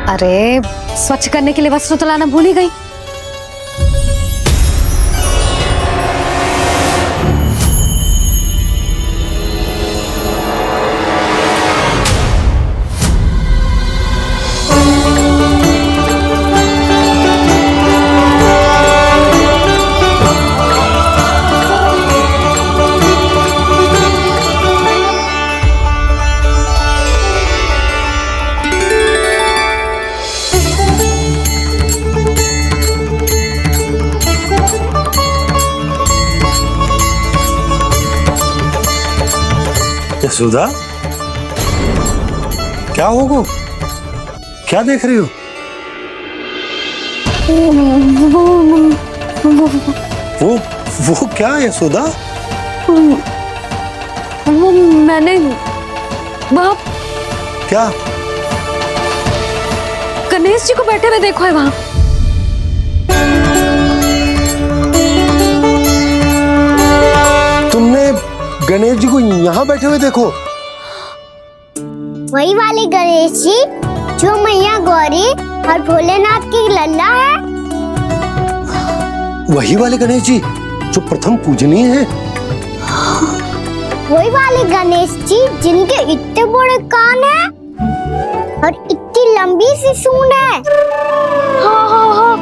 अरे स्वच्छ करने के लिए वस्त्र तो लाना भूल ही गई। यशोदा, क्या होगा? क्या देख रही हो? वो क्या है यशोदा? वो मैंने वहाँ क्या? गणेश जी को बैठे हुए देखो है वहाँ। तुमने गणेश जी को यहाँ बैठे हुए देखो? वही वाले गणेश जी जो मैया गौरी और भोलेनाथ की लल्ला है। वही वाले गणेश जी जो प्रथम पूजनीय हैं। वही वाले गणेश जी जिनके इतने बड़े कान हैं और इतनी लंबी सी सूंड है। हाँ हाँ हाँ,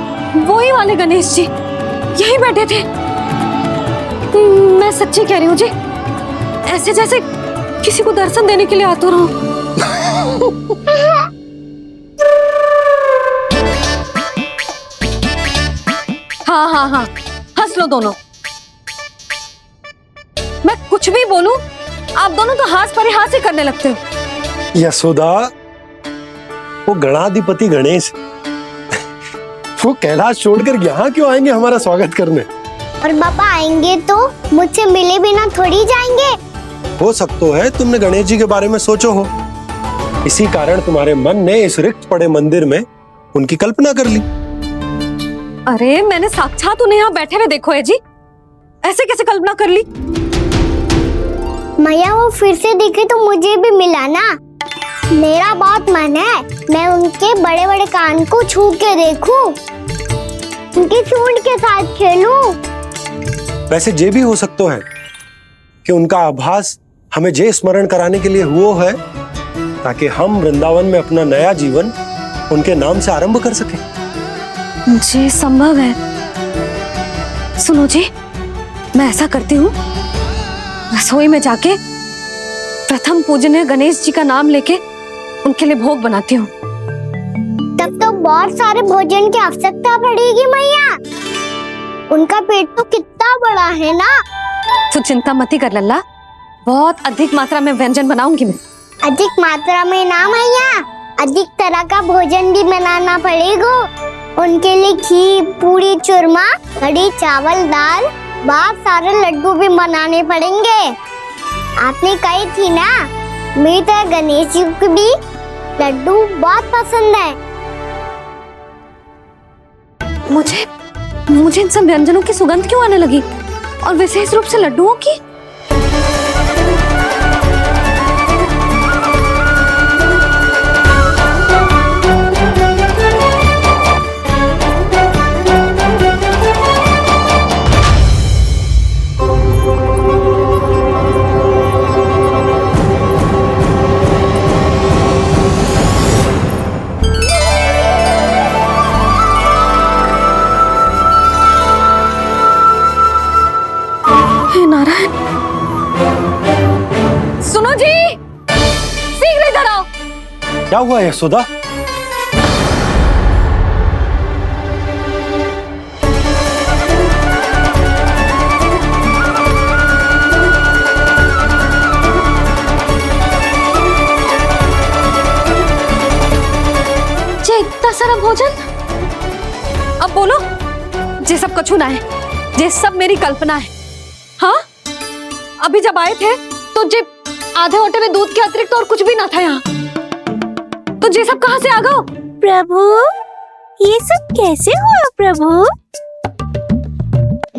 वही वाले गणेश जी यही बैठे थे। मैं सच्ची कह रही हूँ जी, ऐसे जैसे किसी को दर्शन देने के लिए आतुर हूँ। हाँ हाँ हाँ, हंस लो दोनों। मैं कुछ भी बोलूं, आप दोनों तो हाथ परिहास ही करने लगते हो। यशोदा, वो गणाधिपति गणेश वो कैलाश छोड़कर यहाँ क्यों आएंगे हमारा स्वागत करने? और पापा आएंगे तो मुझसे मिले बिना थोड़ी जाएंगे। हो सकता है तुमने गणेश जी के बारे में सोचो हो, इसी कारण तुम्हारे मन ने इस रिक्त पड़े मंदिर में उनकी कल्पना कर ली। अरे मैंने साक्षात उन्हें यहाँ बैठे हुए देखो है जी, ऐसे कैसे कल्पना कर ली? मैया वो फिर से दिखे तो मुझे भी मिला ना। मेरा बहुत मन है मैं उनके बड़े बड़े कान को छू के देखूं, उनकी सूंड के साथ खेलूं। वैसे ये भी हो सकता है कि उनका आभास हमें जे स्मरण कराने के लिए हुआ है ताकि हम वृंदावन में अपना नया जीवन उनके नाम से आरंभ कर सके। जी संभव है। सुनो जी, मैं ऐसा करती हूँ, रसोई में जाके प्रथम पूजनीय गणेश जी का नाम लेके उनके लिए भोग बनाती हूँ। तब तो बहुत सारे भोजन की आवश्यकता पड़ेगी मैया। उनका पेट तो कितना बड़ा है ना। तू चिंता मत कर लल्ला, बहुत अधिक मात्रा में व्यंजन बनाऊंगी मैं। अधिक मात्रा में ना मैया, अधिक तरह का भोजन भी बनाना पड़ेगा। उनके लिए खीर, पूरी, चूरमा, कढ़ी, चावल, दाल, बहुत सारे लड्डू भी बनाने पड़ेंगे। आपने कही थी ना, मेरी तरह गणेश जी को भी लड्डू बहुत पसंद है। मुझे इन सब व्यंजनों की सुगंध क्यों आने लगी, और विशेष रूप से लड्डुओं की? नारायण, सुनो जी, शीघ्र इधर आओ। क्या हुआ यशोदा? जे इतना सारा भोजन, अब बोलो, जे सब कछु ना है, जे सब मेरी कल्पना है। हाँ, अभी जब आए थे तो जे आधे ओटे में दूध के अतिरिक्त और कुछ भी ना था यहाँ, तो ये सब कहाँ से आ गए? प्रभु, ये सब कैसे हुआ प्रभु?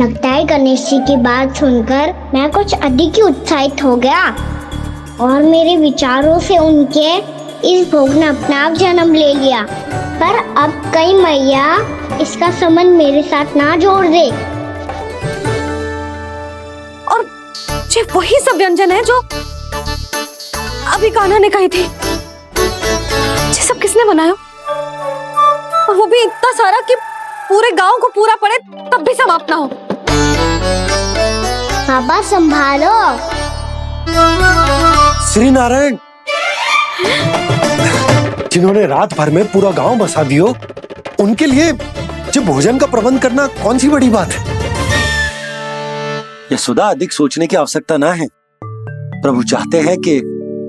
लगता है गणेश जी की बात सुनकर मैं कुछ अधिक ही उत्साहित हो गया और मेरे विचारों से उनके इस भोग ने अपना आप जन्म ले लिया, पर अब कहीं मैया इसका संबंध मेरे साथ ना जोड़ दे। और ये वही सब व्यंजन है जो अभी कान्हा ने कही थी। ये सब किसने बनाया? और वो भी इतना सारा कि पूरे गांव को पूरा पड़े तब भी समाप्त ना हो। बाबा संभालो। श्री नारायण, जिन्होंने रात भर में पूरा गांव बसा दियो, उनके लिए जो भोजन का प्रबंध करना कौन सी बड़ी बात है। यशोदा, अधिक सोचने की आवश्यकता ना है। प्रभु चाहते हैं कि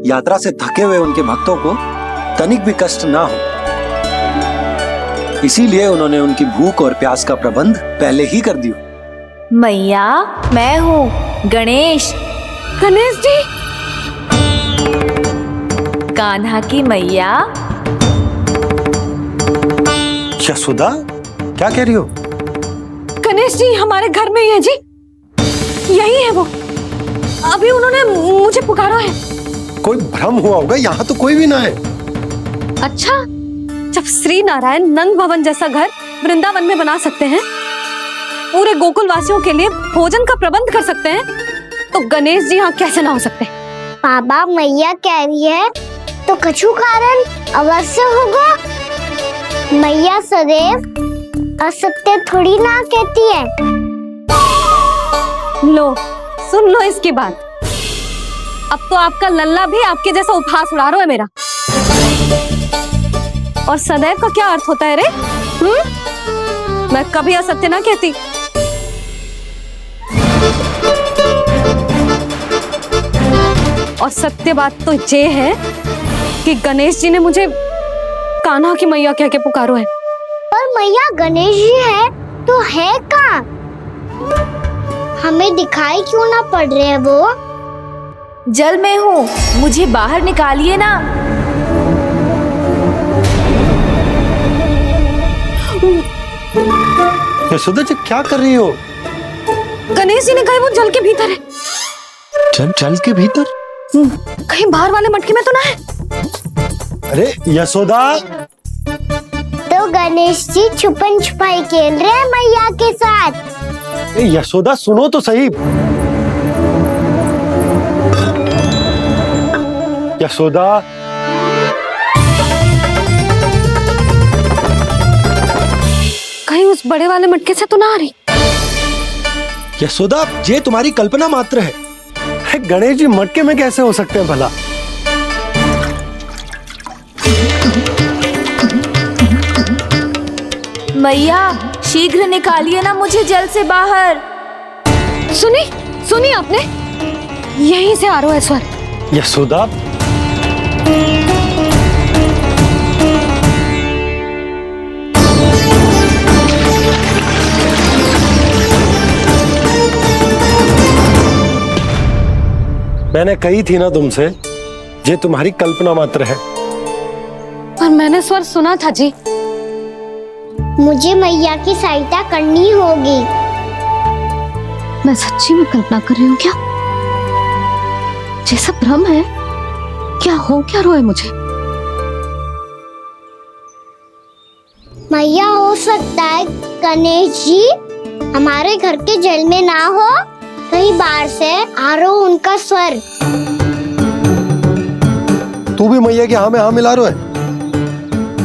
यात्रा से थके हुए उनके भक्तों को तनिक भी कष्ट ना हो, इसीलिए उन्होंने उनकी भूख और प्यास का प्रबंध पहले ही कर दिया। मैया, मैं हूँ गणेश। गणेश जी, कान्हा की मैया। यशोदा, क्या कह रही हो? गणेश जी हमारे घर में ही है जी, यही है वो। अभी उन्होंने मुझे पुकारा है। कोई भ्रम हुआ होगा, यहाँ तो कोई भी ना है। अच्छा, जब श्री नारायण नंद भवन जैसा घर वृंदावन में बना सकते हैं, पूरे गोकुल वासियों के लिए भोजन का प्रबंध कर सकते हैं, तो गणेश जी यहाँ कैसे ना हो सकते? बाबा, मैया कह रही है तो कछु कारण अवश्य होगा। मैया सदैव असत्य थोड़ी ना कहती है। लो, सुन लो इसकी बात। अब तो आपका लल्ला भी आपके जैसा उपहास उड़ा रहा है मेरा। और सदैव का क्या अर्थ होता है रे? मैं कभी असत्य ना कहती। और सत्य बात तो ये है कि गणेश जी ने मुझे कान्हा की मैया कह के पुकारो है। पर मैया गणेश जी है तो है कहाँ? हमें दिखाई क्यों ना पड़ रहे हैं वो? जल में हूँ, मुझे बाहर निकालिए ना। यशोदा जी, क्या कर रही हो? गणेश जी ने कहा वो जल के भीतर है। जल के भीतर? कहीं बाहर वाले मटके में तो ना है? अरे यशोदा! तो गणेश जी छुपन छुपाई खेल रहे हैं मैया के साथ। यशोदा, सुनो तो सही। यशोदा, कहीं उस बड़े वाले मटके से तो ना आ रही? यशोदा, ये तुम्हारी कल्पना मात्र है। गणेश जी मटके में कैसे हो सकते हैं भला? मैया, शीघ्र निकालिए ना मुझे जल से बाहर। सुनी आपने? यहीं से आ रहा है स्वर। यशोदा, मैंने कही थी ना तुमसे, ये तुम्हारी कल्पना मात्र है। पर मैंने स्वर सुना था जी। मुझे मैया की सहायता करनी होगी। मैं सच्ची में कल्पना कर रही हूँ क्या? ये सब भ्रम है क्या? हो क्या रहा है मुझे? मैया, हो सकता है गणेश जी हमारे घर के जल में ना हो, कहीं बाहर से आ रहा हो उनका स्वर। तू भी मैया के हाँ में हाँ मिला रहा है।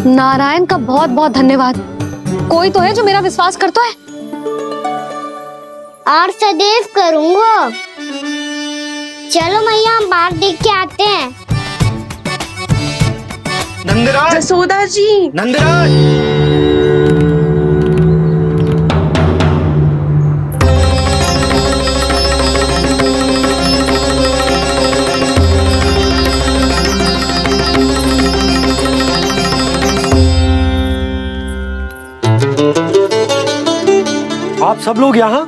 नारायण का बहुत बहुत धन्यवाद। कोई तो है जो मेरा विश्वास करता है। और सदैव करूँगा। चलो मैया, हम बाहर देख के आते हैं। नंदराज! यशोदा जी! नंदराज! आप सब लोग यहाँ?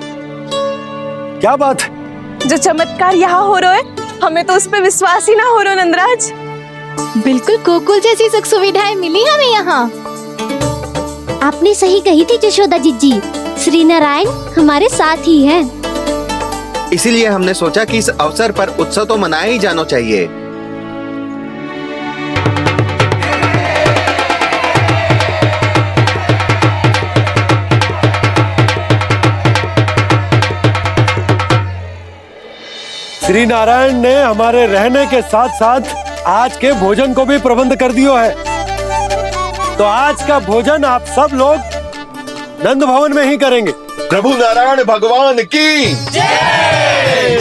क्या बात है? जो चमत्कार यहाँ हो रहा है, हमें तो उस पे विश्वास ही ना हो रहा नंदराज। बिल्कुल गोकुल जैसी सुख सुविधाएं मिली हमें यहाँ। आपने सही कही थी यशोदा जी, श्री नारायण हमारे साथ ही हैं। इसीलिए हमने सोचा कि इस अवसर पर उत्सव तो मनाया ही जाना चाहिए। श्री नारायण ने हमारे रहने के साथ साथ आज के भोजन को भी प्रबंध कर दियो है। तो आज का भोजन आप सब लोग नंद भवन में ही करेंगे। प्रभु नारायण भगवान की जय।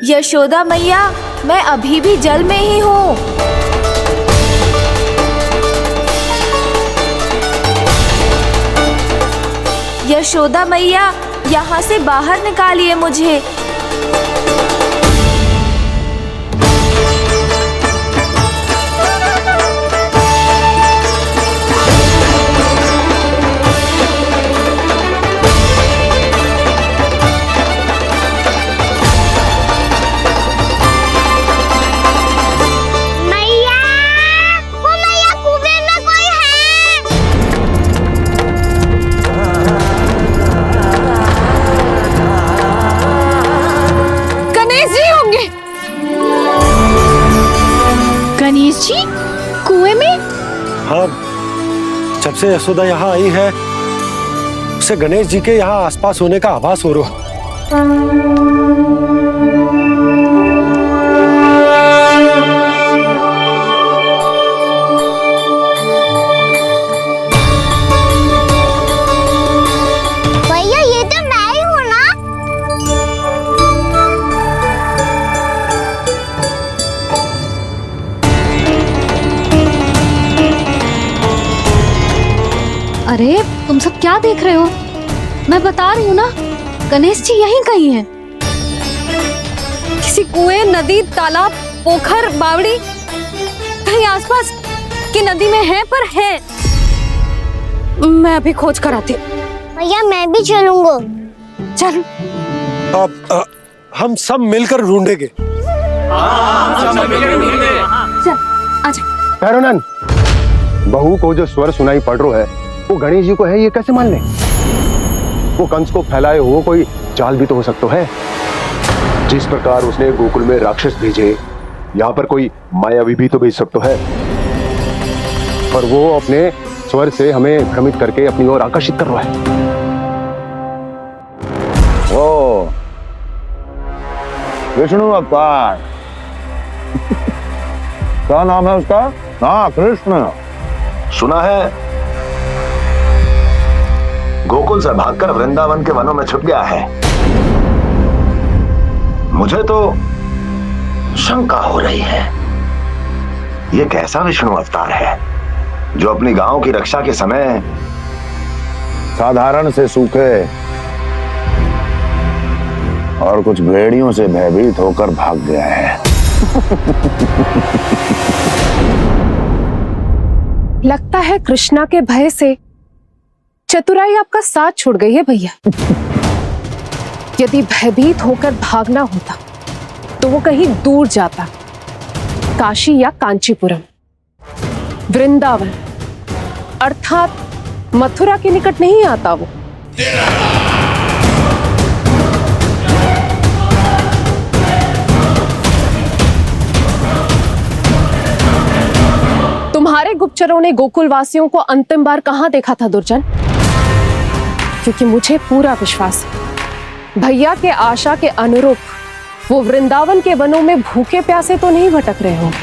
यशोदा मैया, मैं अभी भी जल में ही हूँ। यशोदा मैया, यहाँ से बाहर निकालिए मुझे। गणेश जी कुएं में? हाँ, जब से यशोदा यहाँ आई है उसे गणेश जी के यहाँ आसपास होने का आभास हो रहा। भैया ये तो मैं ही हूँ ना। अरे तुम सब क्या देख रहे हो? मैं बता रही हूँ ना, गणेश जी यहीं कहीं हैं। किसी कुएं, नदी, तालाब, पोखर, बावड़ी कहीं आसपास की नदी में है, पर है। मैं अभी खोज कर आती हूँ। भैया मैं भी चलूंगा। चल। अब हम सब मिलकर ढूंढेंगे। चल आजा। भैरवनंद, बहू को जो स्वर सुनाई पड़ रहा है वो गणेश जी को है, ये कैसे मान ले? वो कंस को फैलाए हुए कोई चाल भी तो हो सकता है। जिस प्रकार उसने गोकुल में राक्षस भेजे, यहाँ पर कोई मायावी भी तो भेज सकता है। पर वो अपने स्वर से हमें भ्रमित करके अपनी ओर आकर्षित कर रहा है। ओ विष्णु अवतार। क्या नाम है उसका? हाँ, कृष्ण। सुना है गोकुल से भागकर वृंदावन के वनों में छुप गया है। मुझे तो शंका हो रही है, ये कैसा विष्णु अवतार है जो अपनी गांव की रक्षा के समय साधारण से सूखे और कुछ भेड़ियों से भयभीत होकर भाग गया है। लगता है कृष्णा के भय से चतुराई आपका साथ छोड़ गई है भैया। यदि भयभीत होकर भागना होता तो वो कहीं दूर जाता, काशी या कांचीपुरम, वृंदावन अर्थात मथुरा के निकट नहीं आता वो। तुम्हारे गुप्तचरों ने गोकुल वासियों को अंतिम बार कहां देखा था दुर्जन? क्योंकि मुझे पूरा विश्वास है भैया के आशा के अनुरूप वो वृंदावन के वनों में भूखे प्यासे तो नहीं भटक रहे होंगे।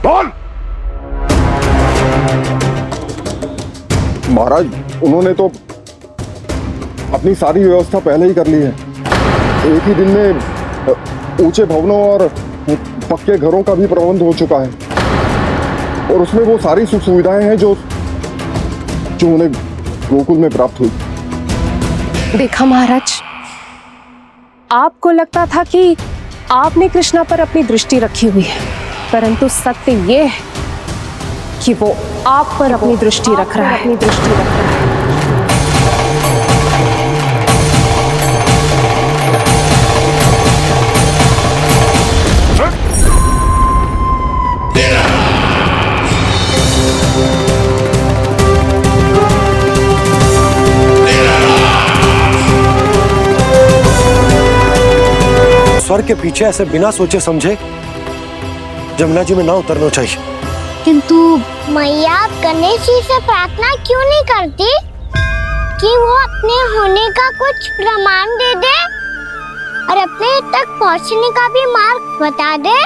बोल। महाराज, उन्होंने तो अपनी सारी व्यवस्था पहले ही कर ली है। एक ही दिन में ऊंचे भवनों और पक्के घरों का भी प्रबंध हो चुका है, और उसमें वो सारी सुख सुविधाएं हैं जो उन्हें गोकुल में प्राप्त हुई। देखा महाराज, आपको लगता था कि आपने कृष्णा पर अपनी दृष्टि रखी हुई है, परंतु सत्य ये है कि वो आप पर अपनी दृष्टि रख रहा है। स्वर के पीछे ऐसे बिना सोचे समझे जमुना जी में ना उतरना चाहिए। किंतु मैया आप गणेश जी से प्रार्थना क्यों नहीं करती कि वो अपने होने का कुछ प्रमाण दे दे और अपने तक पहुंचने का भी मार्ग बता दे।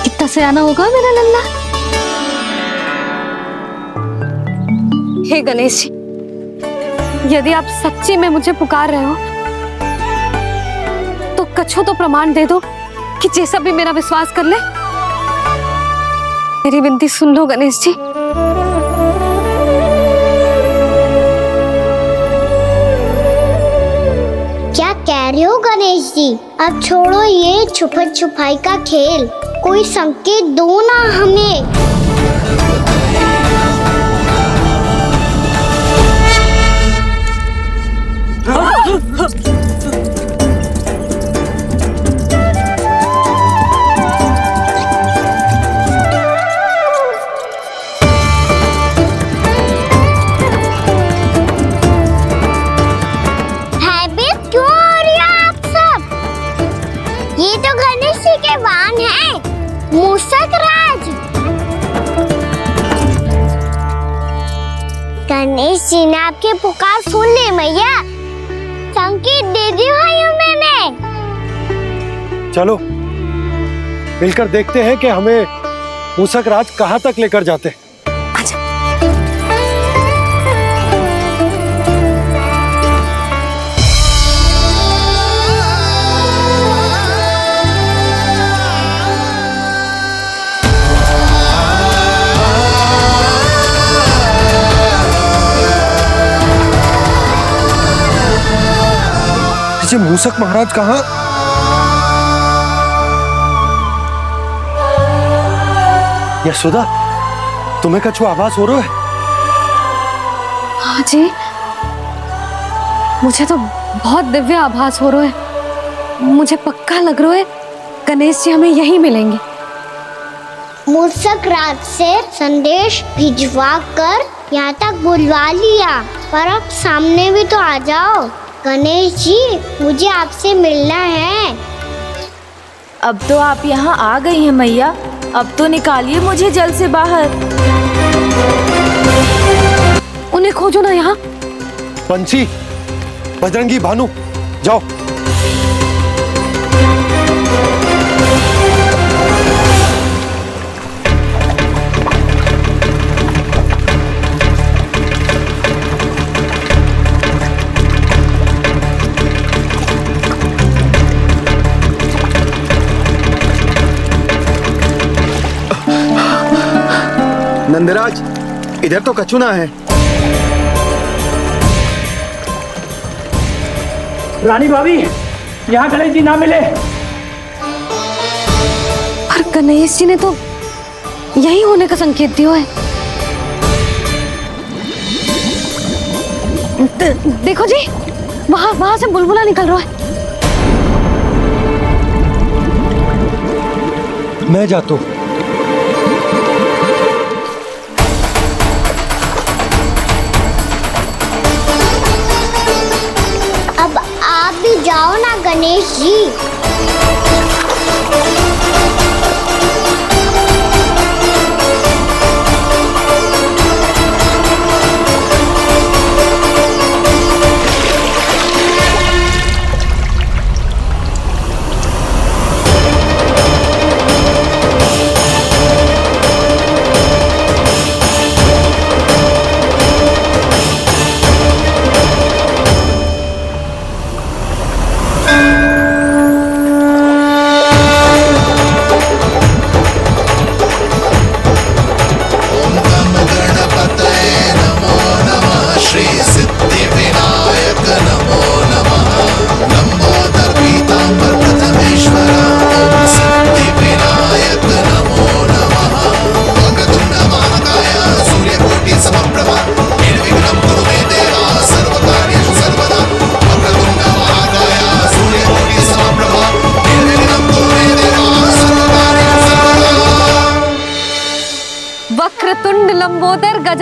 कितना सयाना होगा मेरा लल्ला। हे गणेश जी, यदि आप सच्ची में मुझे पुकार रहे हो तो कछो तो प्रमाण दे दो कि जैसा भी मेरा विश्वास कर ले। मेरी विनती सुन लो गणेश जी। क्या कह रहे हो गणेश जी? अब छोड़ो ये छुपन छुपाई का खेल, कोई संकेत दो ना हमें। भयभीत क्यों हो रही हो आप सब? ये तो गणेश जी के वाहन हैं, मूषक राज। गणेश जी ने आपकी पुकार सुन ली मैया, संकेत दे दी भाइयों मैंने। चलो मिलकर देखते हैं कि हमें मूषक राज कहाँ तक लेकर जाते हैं। जी मूषक महाराज कहाँ? यशोदा, तुम्हें कछु आभास हो रहा है? हाँ जी, मुझे तो बहुत दिव्य आभास हो रहा है। मुझे पक्का लग रहा है गणेश जी हमें यहीं मिलेंगे। मूषक राज से संदेश भिजवा कर यहाँ तक बुलवा लिया, पर अब सामने भी तो आ जाओ। गणेश जी, मुझे आपसे मिलना है। अब तो आप यहाँ आ गई हैं मैया, अब तो निकालिए मुझे जल से बाहर। उन्हें खोजो ना यहाँ। बंसी, बजरंगी, भानु, जाओ। नंदराज, इधर तो कछु ना है। रानी भाभी, यहाँ गणेश जी ना मिले। पर गणेश जी ने तो यही होने का संकेत दिया है। देखो जी, वहां से बुलबुला निकल रहा है। मैं जाता हूँ। अब आप भी जाओ ना गणेश जी।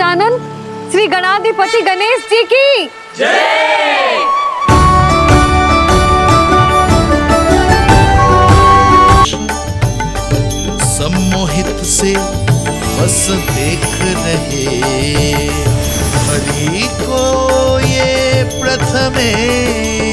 गजानन श्री गणाधिपति गणेश जी की जय। सम्मोहित से बस देख रहे हरि को ये प्रथमेश।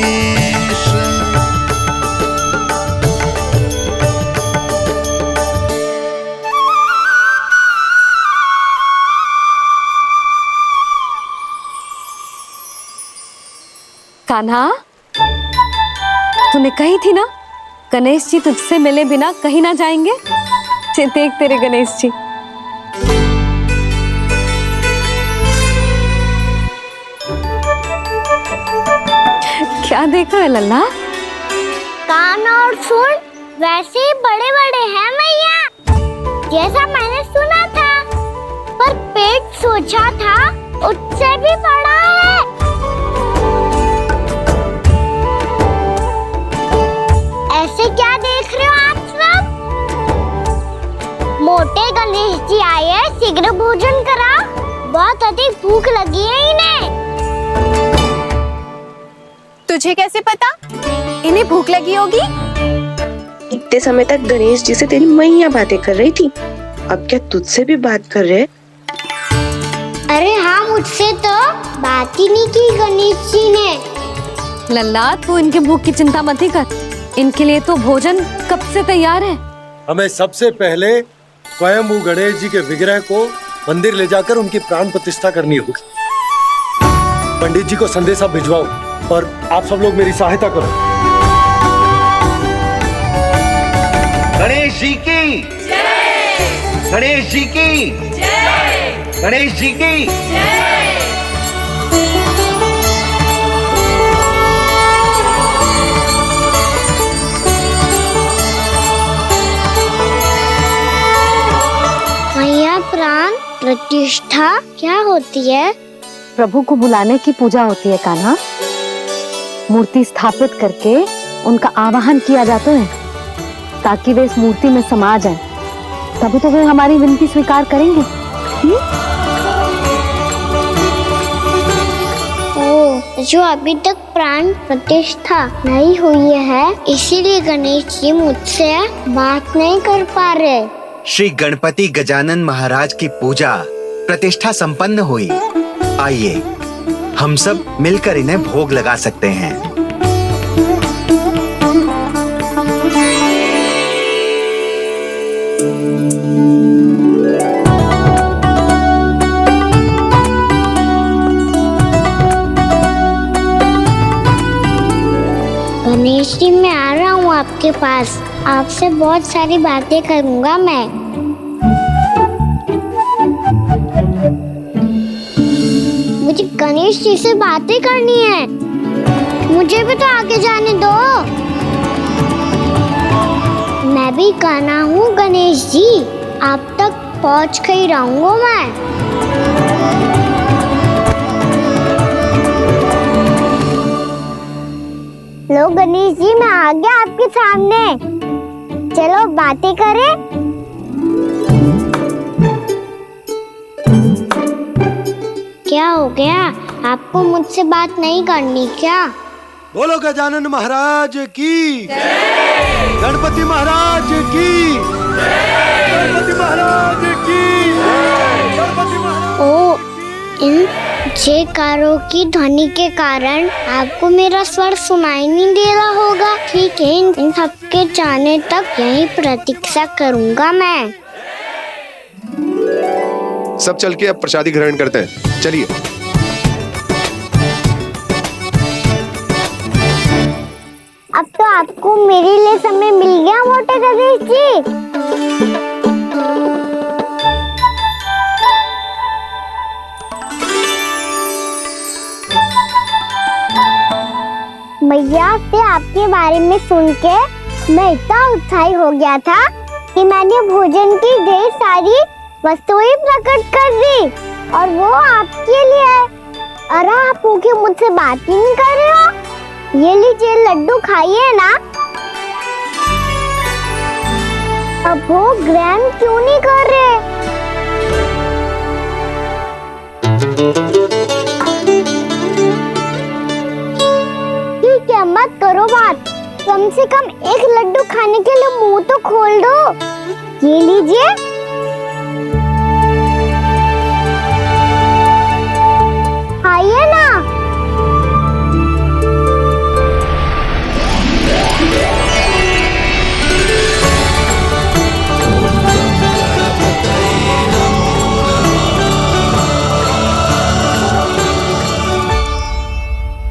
कान्हा, तूने कही थी ना गणेश जी तुझसे मिले बिना कहीं ना जाएंगे। देख तेरे गणेश जी। क्या देख रहे है लल्ला? कान और सुन वैसे ही बड़े बड़े हैं मैया, जैसा मैंने सुना था, पर पेट सोचा था उससे भी बड़ा है। ऐसे क्या देख रहे हो आप सब? मोटे गणेश जी आए हैं, शीघ्र भोजन करा, बहुत अधिक भूख लगी है इन्हें। तुझे कैसे पता इन्हें भूख लगी होगी? इतने समय तक गणेश जी से तेरी मैया बातें कर रही थी, अब क्या तुझसे भी बात कर रहे? अरे हाँ, मुझसे तो बात ही नहीं की गणेश जी ने। लल्ला, तू इनके भूख की चिंता मत ही कर, इनके लिए तो भोजन कब से तैयार है। हमें सबसे पहले स्वयं गणेश जी के विग्रह को मंदिर ले जाकर उनकी प्राण प्रतिष्ठा करनी होगी। पंडित जी को संदेशा भिजवाओ और आप सब लोग मेरी सहायता करो। गणेश जी की जय। गणेश जी की जय। गणेश जी की जय। मैया, प्राण प्रतिष्ठा क्या होती है? प्रभु को बुलाने की पूजा होती है कान्हा। मूर्ति स्थापित करके उनका आवाहन किया जाता है ताकि वे इस मूर्ति में समा जाएं। तभी तो वे हमारी विनती स्वीकार करेंगे। ओ, जो अभी तक प्राण प्रतिष्ठा नहीं हुई है, इसीलिए गणेश जी मुझसे बात नहीं कर पा रहे। श्री गणपति गजानन महाराज की पूजा प्रतिष्ठा संपन्न हुई। आइए हम सब मिलकर इन्हें भोग लगा सकते हैं। गणेश जी, मैं आ रहा हूँ आपके पास, आपसे बहुत सारी बातें करूँगा मैं। मुझे गणेश जी से बातें करनी है, मुझे भी तो आगे जाने दो। मैं भी कान्हा हूँ गणेश जी, आप तक पहुँच कर ही रहूँगा मैं। लो गणेश जी, मैं आ गया आपके सामने, चलो बातें करें। क्या हो गया, आपको मुझसे बात नहीं करनी क्या? बोलो गजानन महाराज की जय। गणपति महाराज की जय। गणपति महाराज की जय। गणपति महाराज। ओ, इन जयकारों की ध्वनि के कारण आपको मेरा स्वर सुनाई नहीं दे रहा होगा। ठीक है, इन सबके जाने तक यही प्रतीक्षा करूंगा मैं। सब चल के अब प्रसादी ग्रहण करते हैं, चलिए। अब तो आपको मेरे लिए समय मिल गया मोटे गणेश जी। मैया से आपके बारे में सुन के मैं इतना उत्साही हो गया था कि मैंने भोजन की ढेर सारी वस्तुएं प्रकट कर दी, और वो आपके लिए। अरे आप भूखे मुझसे बात ही नहीं कर रहे हो। ये लीजिए लड्डू, खाइए ना। अब वो ग्रहण क्यों नहीं कर रहे? ठीक है, मत करो बात। कम से कम एक लड्डू खाने के लिए मुंह तो खोल दो। ये लीजिए। खाइए ना।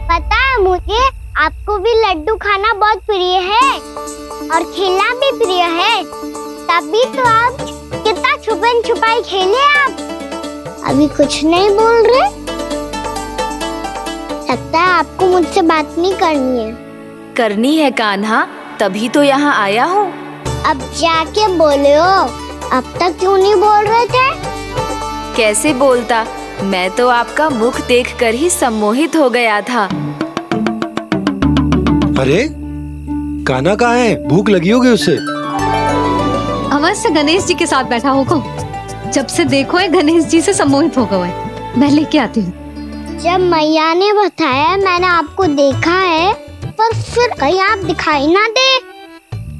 पता है मुझे, आपको भी लड्डू खाना बहुत प्रिय है और खेलना भी प्रिय है। तभी तो आप कितना छुपन छुपाई खेले। आप अभी कुछ नहीं बोल रहे। लगता है आपको मुझसे बात नहीं करनी है। करनी है कान्हा, तभी तो यहाँ आया हूँ। अब जाके बोले हो। अब तक क्यों नहीं बोल रहे थे? कैसे बोलता, मैं तो आपका मुख देखकर ही सम्मोहित हो गया था। अरे कान्हा कहाँ है? भूख लगी होगी उसे। अवश्य गणेश जी के साथ बैठा होगा। जब से देखो है गणेश जी से सम्मोहित हो गए। मैं लेके आती हूँ। जब मैया ने बताया मैंने आपको देखा है, पर फिर कहीं आप दिखाई ना दे,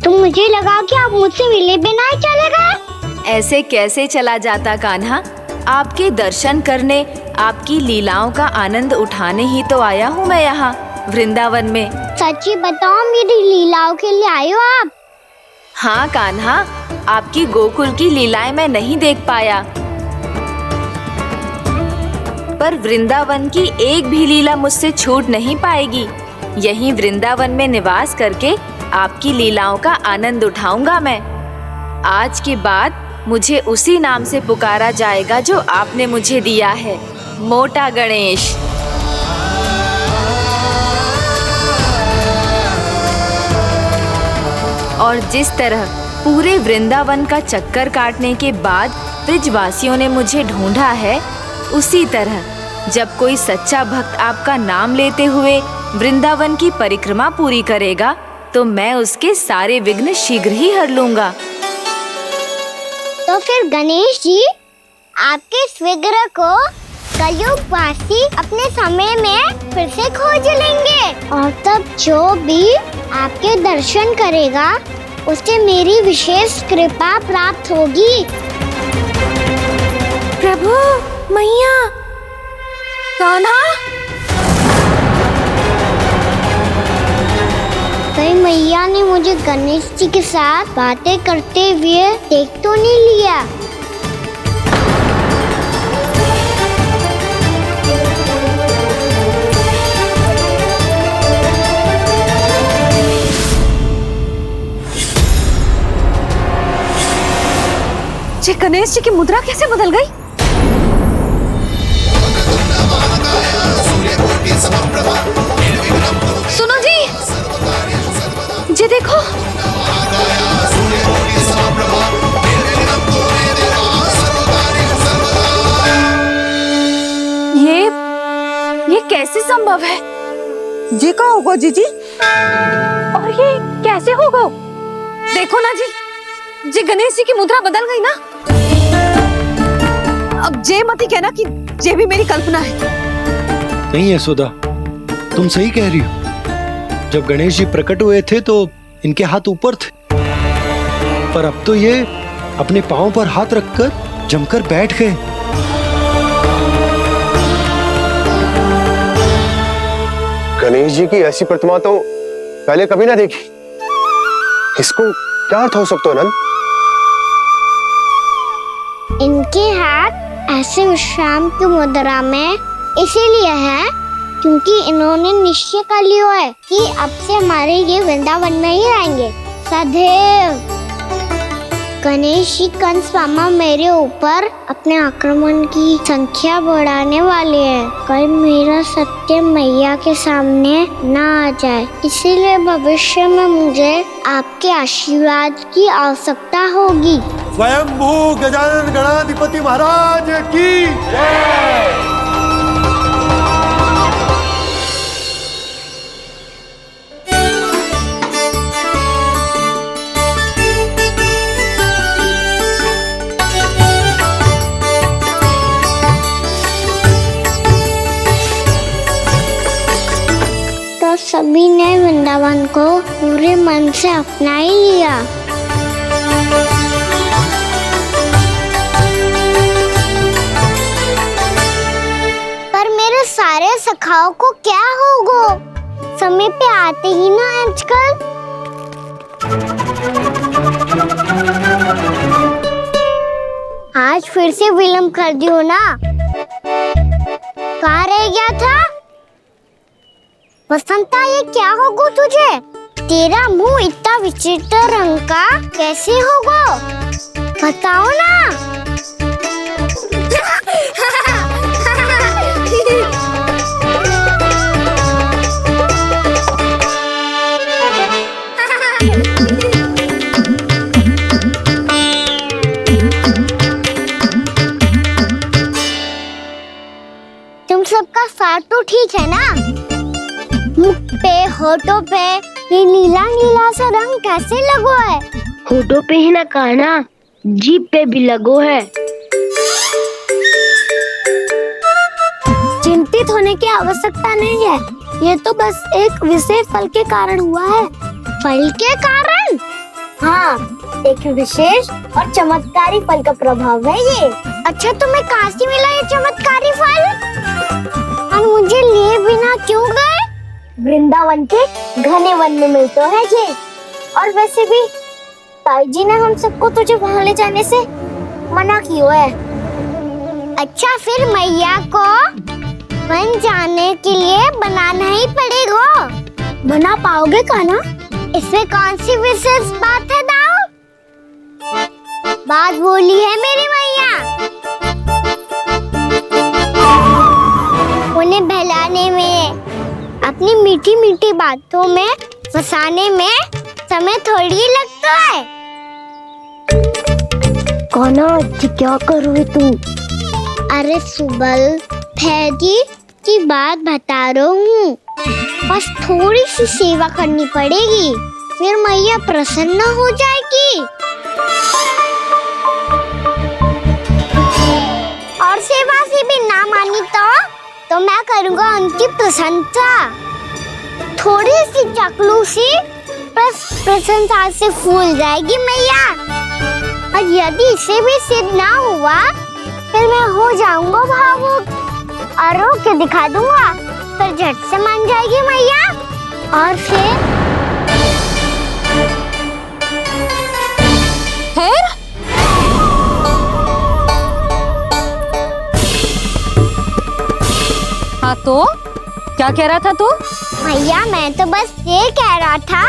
तो मुझे लगा कि आप मुझसे मिले बिना ही चले गए। ऐसे कैसे चला जाता कान्हा? आपके दर्शन करने, आपकी लीलाओं का आनंद उठाने ही तो आया हूँ मैं यहाँ वृंदावन में। सच्ची बताओ, मेरी लीलाओं के लिए आए हो आप? हाँ कान्हा, आपकी गोकुल की लीलाएं मैं नहीं देख पाया, पर वृंदावन की एक भी लीला मुझसे छूट नहीं पाएगी। यहीं वृंदावन में निवास करके आपकी लीलाओं का आनंद उठाऊंगा मैं। आज के बाद मुझे उसी नाम से पुकारा जाएगा जो आपने मुझे दिया है, मोटा गणेश। और जिस तरह पूरे वृंदावन का चक्कर काटने के बाद ब्रिजवासियों ने मुझे ढूंढा है, उसी तरह जब कोई सच्चा भक्त आपका नाम लेते हुए वृंदावन की परिक्रमा पूरी करेगा, तो मैं उसके सारे विघ्न शीघ्र ही हर लूंगा। तो फिर गणेश जी, आपके इस विग्रह को कलयुगवासी अपने समय में फिर से खोज लेंगे, और तब जो भी आपके दर्शन करेगा उसे मेरी विशेष कृपा प्राप्त होगी। प्रभु, मैया, कान्हा। कहीं मैया ने मुझे गणेश जी के साथ बातें करते हुए देख तो नहीं लिया? ये गणेश जी की मुद्रा कैसे बदल गई? सुनो जी, ये देखो। ये कैसे संभव है? जी का होगा जीजी? और ये कैसे होगा? देखो ना जी, जी गणेश जी की मुद्रा बदल गई ना। अब जे मत ही कहना कि ये भी मेरी कल्पना है। नहीं यशोदा, तुम सही कह रही हो। जब गणेश जी प्रकट हुए थे तो इनके हाथ ऊपर थे, पर अब तो ये अपने पांव पर हाथ रखकर जमकर बैठ गए। गणेश जी की ऐसी प्रतिमा तो पहले कभी ना देखी। इसको क्या अर्थ हो सकता है नंद? इनके हाथ ऐसे विश्राम की मुद्रा में इसीलिए है क्योंकि इन्होंने निश्चय कर लिया है कि अब से हमारे ये वृंदावन में ही रहेंगे सदैव। गणेश जी कंस मामा मेरे ऊपर अपने आक्रमण की संख्या बढ़ाने वाले हैं। कल मेरा सत्य मैया के सामने ना आ जाए, इसीलिए भविष्य में मुझे आपके आशीर्वाद की आवश्यकता होगी। स्वयंभू गजानन गणाधिपति महाराज की जय। सभी ने वृंदावन को पूरे मन से अपना ही लिया। पर मेरे सारे सखाओं को क्या होगा? समय पे आते ही ना आजकल। आज फिर से विलम्ब कर दियो ना। कहाँ रह गया था? वसंता, ये क्या होगा तुझे? तेरा मुंह इतना विचित्र रंग का कैसे होगा? बताओ ना। तुम सबका साथ तो ठीक है ना? मुख पे, होठों पे ये नीला नीला सा रंग कैसे लगो है? होठों पे ही ना कहा ना, जीभ पे भी लगो है। चिंतित होने की आवश्यकता नहीं है। ये तो बस एक विशेष फल के कारण हुआ है। फल के कारण? हाँ, एक विशेष और चमत्कारी फल का प्रभाव है ये। अच्छा, तुम्हें कहाँ से मिला ये चमत्कारी फल? और मुझे लिए बिना क्यों गए? वृंदावन के घने वन में मिलता है ये। और वैसे भी ताई जी ने हम सबको तुझे वहाँ ले जाने से मना किया है। अच्छा, फिर मैया को वन जाने के लिए बनाना ही पड़ेगा। बना पाओगे का ना? इसमें कौन सी विशेष बात है दाऊ? बात बोली है मेरी मैया। उन्हें बहलाने में, अपनी मीठी मीठी बातों में फंसाने में समय थोड़ी लगता है। कौना क्या करोगे तू? अरे सुबल, फैदी की बात बता रहा हूँ। बस थोड़ी सी सेवा करनी पड़ेगी, फिर मैया प्रसन्न हो जाएगी। और सेवा से भी ना मानी तो मैं करूँगा उनकी प्रशंसा। थोड़ी सी चाकलूसी बस प्रशंसा से फूल जाएगी मैया। और यदि इसे भी सिद्ध ना हुआ, फिर मैं हो जाऊंगा भावुक और रो के दिखा दूंगा। फिर झट से मान जाएगी मैया। और फिर हाँ, तो क्या कह रहा था तू? मैया, मैं तो बस ये कह रहा था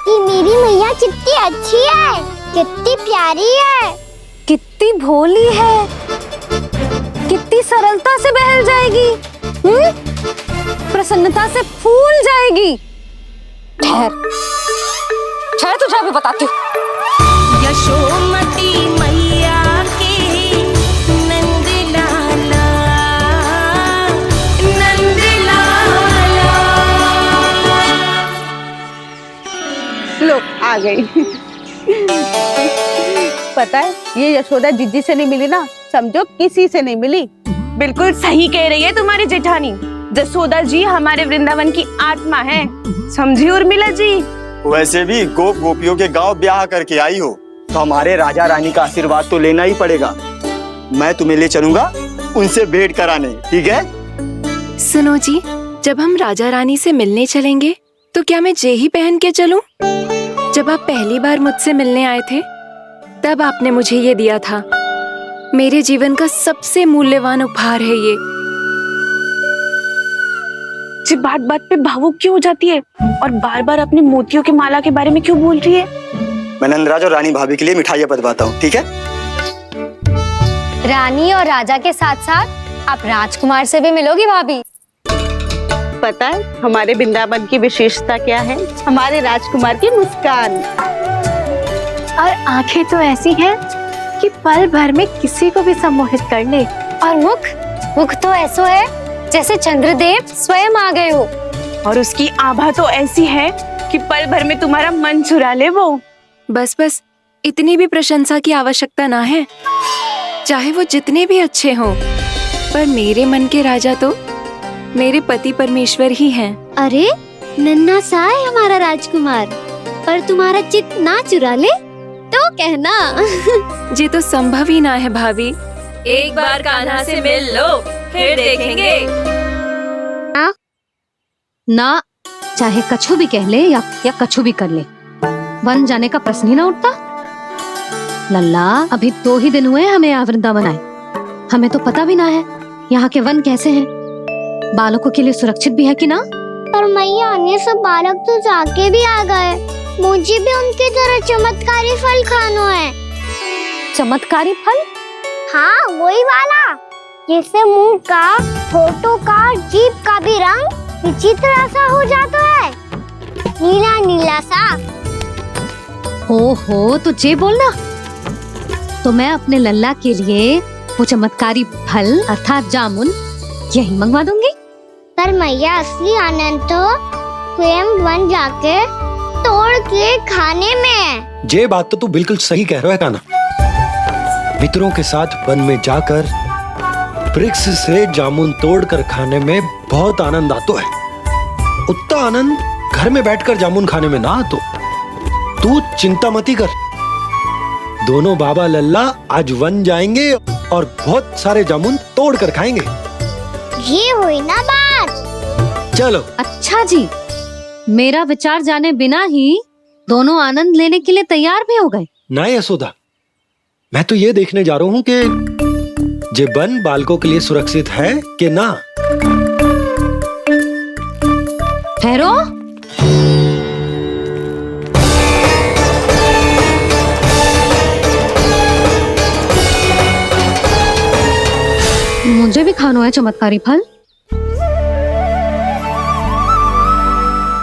कि मेरी मैया कितनी अच्छी है, कितनी प्यारी है, कितनी भोली है, कितनी सरलता से बहल जाएगी, प्रसन्नता से फूल जाएगी। ठहर तुझे अभी बताती हूँ। यशोमती मैया के नंद लाला, नंद लाला। लो, आ गई। पता है, ये यशोदा जिज्जी से नहीं मिली ना, समझो किसी से नहीं मिली। बिल्कुल सही कह रही है तुम्हारी जेठानी। जसोदा जी हमारे वृंदावन की आत्मा है, समझी उर्मिला जी। वैसे भी गोप गोपियों के गांव ब्याह करके आई हो, तो हमारे राजा रानी का आशीर्वाद तो लेना ही पड़ेगा। मैं तुम्हें ले चलूंगा उनसे भेंट कराने, ठीक है? सुनो जी, जब हम राजा रानी से मिलने चलेंगे तो क्या मैं जे ही पहन के चलूं? जब आप पहली बार मुझसे मिलने आए थे, तब आपने मुझे ये दिया था। मेरे जीवन का सबसे मूल्यवान उपहार है ये। जी बात बात पे भावुक क्यों हो जाती है और बार बार अपने मोतियों के माला के बारे में क्यों बोल रही है? मैं नंदराज और रानी भाभी के लिए मिठाइयाँ बंटवाता हूँ, ठीक है? रानी और राजा के साथ साथ आप राजकुमार से भी मिलोगी भाभी। पता है हमारे वृंदावन की विशेषता क्या है? हमारे राजकुमार की मुस्कान और आंखें तो ऐसी हैं कि पल भर में किसी को भी सम्मोहित कर ले। और मुख तो ऐसा है जैसे चंद्रदेव स्वयं आ गए हो। और उसकी आभा तो ऐसी है कि पल भर में तुम्हारा मन चुरा ले वो। बस इतनी भी प्रशंसा की आवश्यकता ना है। चाहे वो जितने भी अच्छे हों, पर मेरे मन के राजा तो मेरे पति परमेश्वर ही हैं। अरे नन्हा सा है हमारा राजकुमार, पर तुम्हारा चित ना चुरा ले तो कहना। ये तो संभव ही ना है भाभी। एक बार कान्हा से मिल लो, फिर देखेंगे। ना, चाहे कछु भी कह ले या कछु भी कर ले, वन जाने का प्रश्न ही ना उठता। लल्ला, अभी 2 ही दिन हुए हमें यहाँ वृंदावन आए। हमें तो पता भी ना है यहाँ के वन कैसे हैं, बालकों के लिए सुरक्षित भी है कि ना। पर मैया, अन्य सब बालक तो जाके भी आ गए, मुझे भी उनकी तरह चमत्कारी फल खाना है। चमत्कारी फल? हाँ, वही वाला जिससे मुंह का, होठों का, जीभ का भी रंग विचित्र सा हो जाता है, नीला नीला सा। हो तो जे बोलना। तो मैं अपने लल्ला के लिए वो चमत्कारी फल अर्थात जामुन यही मंगवा दूंगी। पर मैया, असली आनंद तो स्वयं वन जाके तोड़ के खाने में है। ये बात तो तू बिल्कुल सही कह रहा है कान्हा। मित्रों के साथ वन में जाकर वृक्ष से जामुन तोड़कर खाने में बहुत आनंद आता है। उतना आनंद घर में बैठकर जामुन खाने में ना आतो। तू चिंता मती कर, दोनों बाबा लल्ला आज वन जाएंगे और बहुत सारे जामुन तोड़कर खाएंगे। ये हुई ना बात। चलो। अच्छा जी, मेरा विचार जाने बिना ही दोनों आनंद लेने के लिए तैयार भी हो गए। ना यशोदा, मैं तो ये देखने जा रहा हूँ कि ये वन बालकों के लिए सुरक्षित है कि ना। ठहरो। मुझे भी खाना है चमत्कारी फल।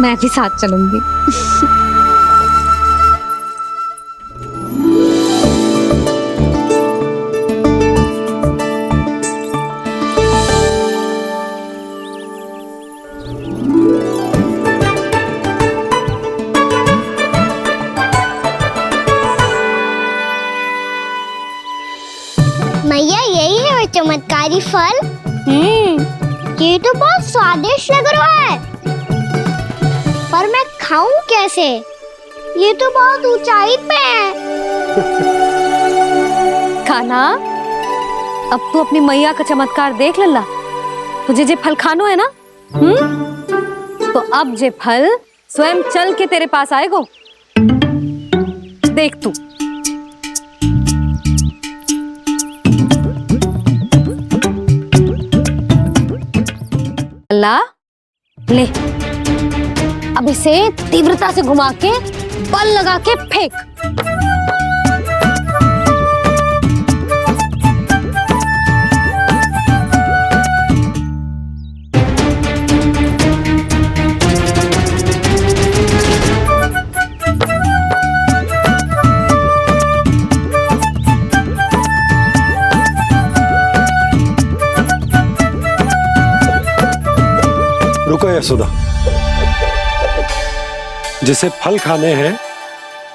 मैं भी साथ चलूंगी। मैया, यही है वो चमत्कारी फल। ये तो बहुत स्वादिष्ट लग रहा है, पर मैं खाऊं कैसे? ये तो बहुत ऊंचाई पे है। कान्हा, अब तू अपनी मैया का चमत्कार देख लल्ला। तुझे जे फल खानो है ना, तो अब जे फल स्वयं चल के तेरे पास आएगो। देख तू। लल्ला, ले, अब इसे तीव्रता से घुमा के बल लगा के फेंक। रुको यशोदा, जिसे फल खाने हैं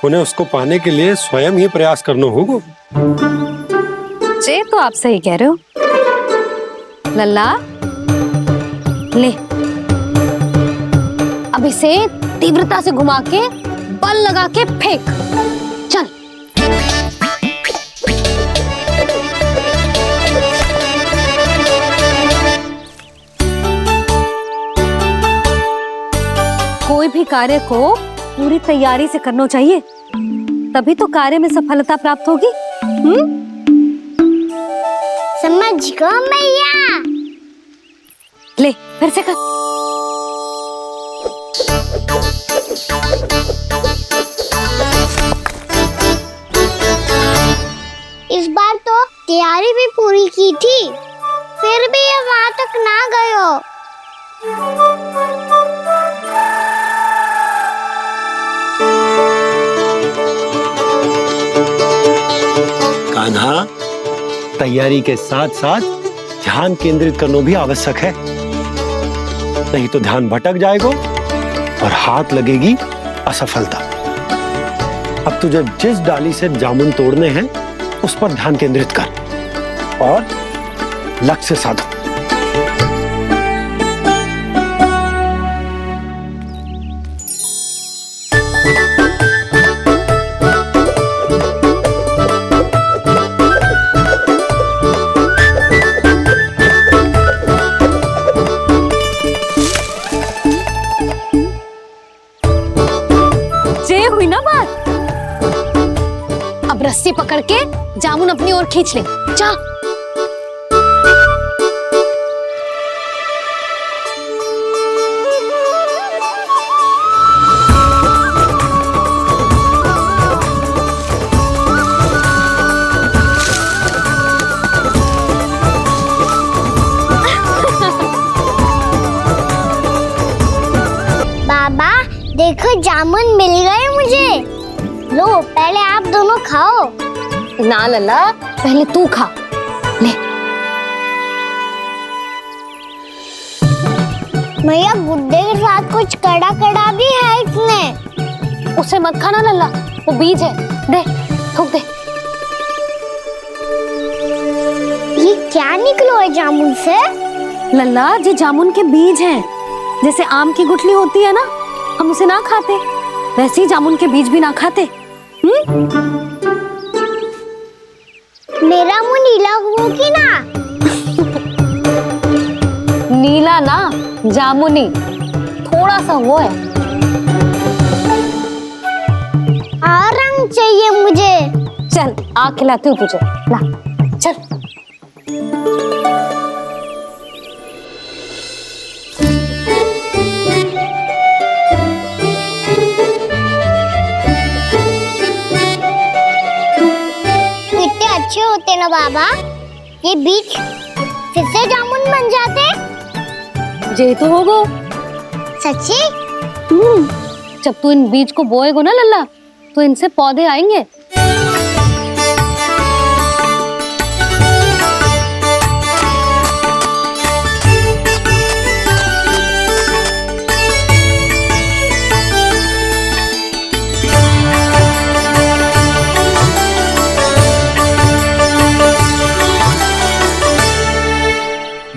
उन्हें उसको पाने के लिए स्वयं ही प्रयास करना होगा। जे तो आप सही कह रहे हो लल्ला। ले, अब इसे तीव्रता से घुमा के बल लगा के फेंक। चल। कोई भी कार्य को पूरी तैयारी से करना चाहिए, तभी तो कार्य में सफलता प्राप्त होगी। समझ गो मैया। ले, फिर से कर। इस बार तो तैयारी भी पूरी की थी, फिर भी ये वहां तक ना गयो। कान्हा, तैयारी के साथ साथ ध्यान केंद्रित करना भी आवश्यक है, नहीं तो ध्यान भटक जाएगा और हाथ लगेगी असफलता। अब तुझे जिस डाली से जामुन तोड़ने हैं उस पर ध्यान केंद्रित कर और लक्ष्य साधो। रस्सी पकड़ के जामुन अपनी ओर खींच ले। जा। बाबा देखो जामुन मिल गए मुझे। लो पहले आप दोनों खाओ। ना लल्ला, पहले तू खा ले। भैया गुड्डे के साथ कुछ कड़ा कड़ा भी है इसमें। उसे मत खाना लल्ला, वो बीज है। दे, थूक दे। ये क्या निकलो है जामुन से? लल्ला, ये जामुन के बीज हैं। जैसे आम की गुठली होती है ना, हम उसे ना खाते, वैसे ही जामुन के बीज भी ना खाते। मेरा मुंह नीला हुआ कि ना? नीला ना, जामुनी, थोड़ा सा वो है। और रंग चाहिए मुझे। चल आ खिलाती हूँ तुझे, ला चल। अच्छे होते ना बाबा, ये बीज फिर से जामुन बन जाते। जे तो होगो। सच्ची? जब तू इन बीज को बोएगो ना लल्ला, तो इनसे पौधे आएंगे।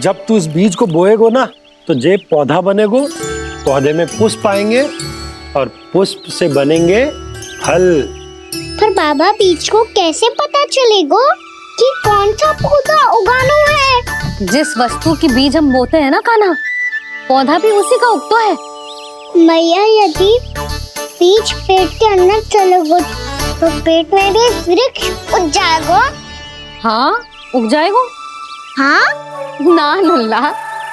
जब तू इस बीज को बोएगो ना, तो जे पौधा बनेगो, पौधे में पुष्प आएंगे और पुष्प से बनेंगे फल। पर बाबा बीज को कैसे पता चलेगा कि कौन सा पौधा उगाना है? जिस वस्तु की बीज हम बोते हैं ना कान्हा, पौधा भी उसी का उगता है। मैया यदि बीज पेट के अंदर चलेगा, तो पेट में भी वृक्ष उग जाएगा। हाँ, उग जाएगा। हाँ ना लल्ला,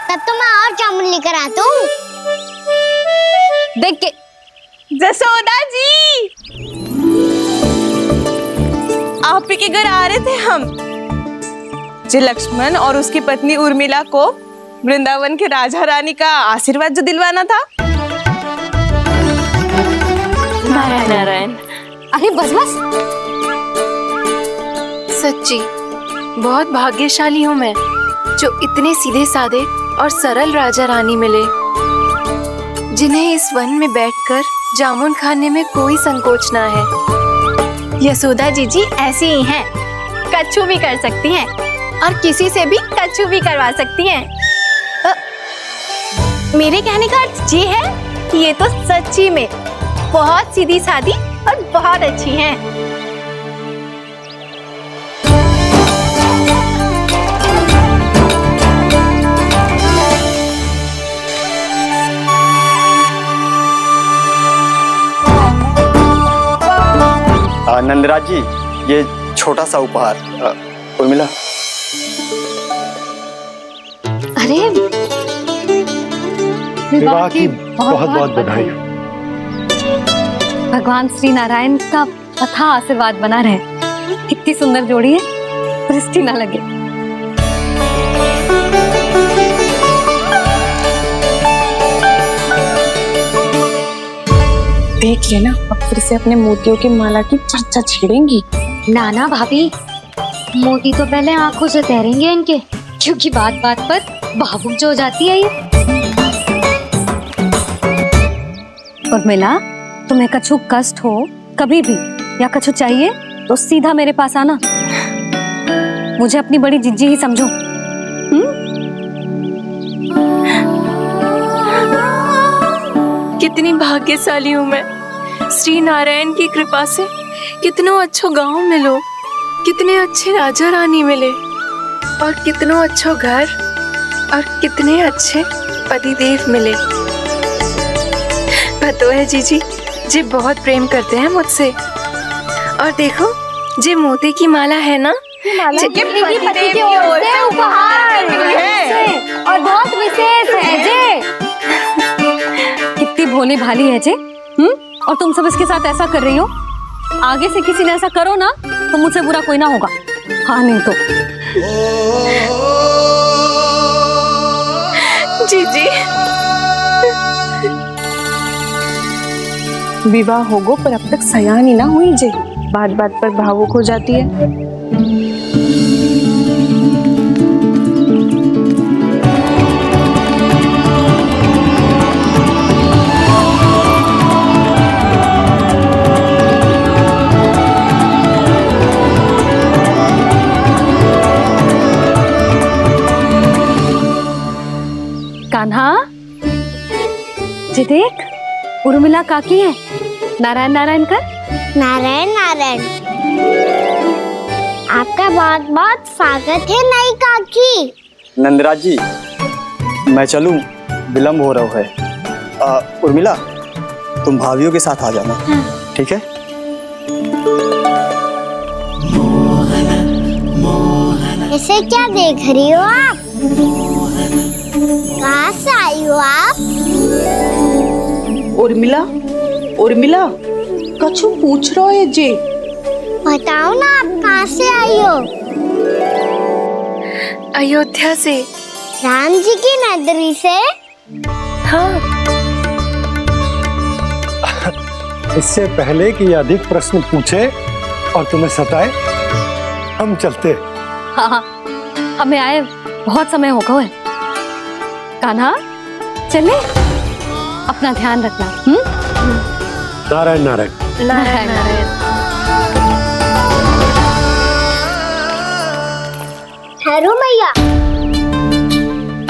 तब तो मैं और जामुन लेकर आता हूँ। देख के। जसोदा जी, आप ही के घर आ रहे थे हम। जी लक्ष्मण और उसकी पत्नी उर्मिला को वृंदावन के राजा रानी का आशीर्वाद जो दिलवाना था। नारायण नारायण। अरे बस बस। सच्ची बहुत भाग्यशाली हूँ मैं, जो इतने सीधे साधे और सरल राजा रानी मिले, जिन्हें इस वन में बैठकर जामुन खाने में कोई संकोच ना है। यशोदा जीजी ऐसी ही हैं, कच्छू भी कर सकती हैं और किसी से भी कच्छू भी करवा सकती हैं। मेरे कहने का अर्थ ये है कि ये तो सच्ची में बहुत सीधी सादी और बहुत अच्छी हैं। नंदराज जी, ये छोटा सा उपहार। उर्मिला। अरे विवाह की बहुत बहुत बधाई। भगवान श्री नारायण का अथाह आशीर्वाद बना रहे। कितनी सुंदर जोड़ी है, दृष्टि ना लगे। देख लेना, अब फिर से अपने मोतियों की माला की चर्चा छेड़ेंगी। नाना भाभी, मोती तो पहले आंखों से तैरेंगे इनके, क्योंकि बात बात पर भावुक जो हो जाती है ये। उर्मिला, तुम्हें कछु कष्ट हो कभी भी या कछु चाहिए तो सीधा मेरे पास आना। मुझे अपनी बड़ी जिज्जी ही समझो। कितनी भाग्यशाली हूँ मैं, श्री नारायण की कृपा से कितनों अच्छो गांव मिलो, कितने अच्छे राजा रानी मिले, और कितनों अच्छो घर और कितने अच्छे पतिदेव मिले। पता है जीजी जी बहुत प्रेम करते हैं मुझसे, और देखो जे मोती की माला है ना, ये पति की ओर से उपहार है और बहुत विशेष है जे। कितनी भोली भाली है जे। और तुम सब इसके साथ ऐसा कर रही हो। आगे से किसी ने ऐसा करो ना तो मुझसे बुरा कोई ना होगा। हाँ नहीं तो। जीजी विवाह होगो पर अब तक सयान ही ना हुई जे, बात बात पर भावुक हो जाती है। कान्हा जी देख, उर्मिला काकी है। नारायण नारायण कर। नारायण नारायण। आपका बहुत बहुत स्वागत है नई काकी। नंदराज जी, मैं चलूं, विलम्ब हो रहा है। उर्मिला, तुम भाभियों के साथ आ जाना। ठीक है? इसे क्या देख रही हो आप? कहाँ से आई हो आप? उर्मिला, उर्मिला, कछु पूछ रहा है जे। बताओ ना आप कहाँ से आई हो? अयोध्या से। राम जी की नगरी से? हाँ। इससे पहले कि अधिक प्रश्न पूछे और तुम्हें सताए, हम चलते। हाँ हाँ, हमें आए बहुत समय हो गया है। कान्हा चले, अपना ध्यान रखना। नारायण नारायण। नारायण नारायण। ठहरो मैया।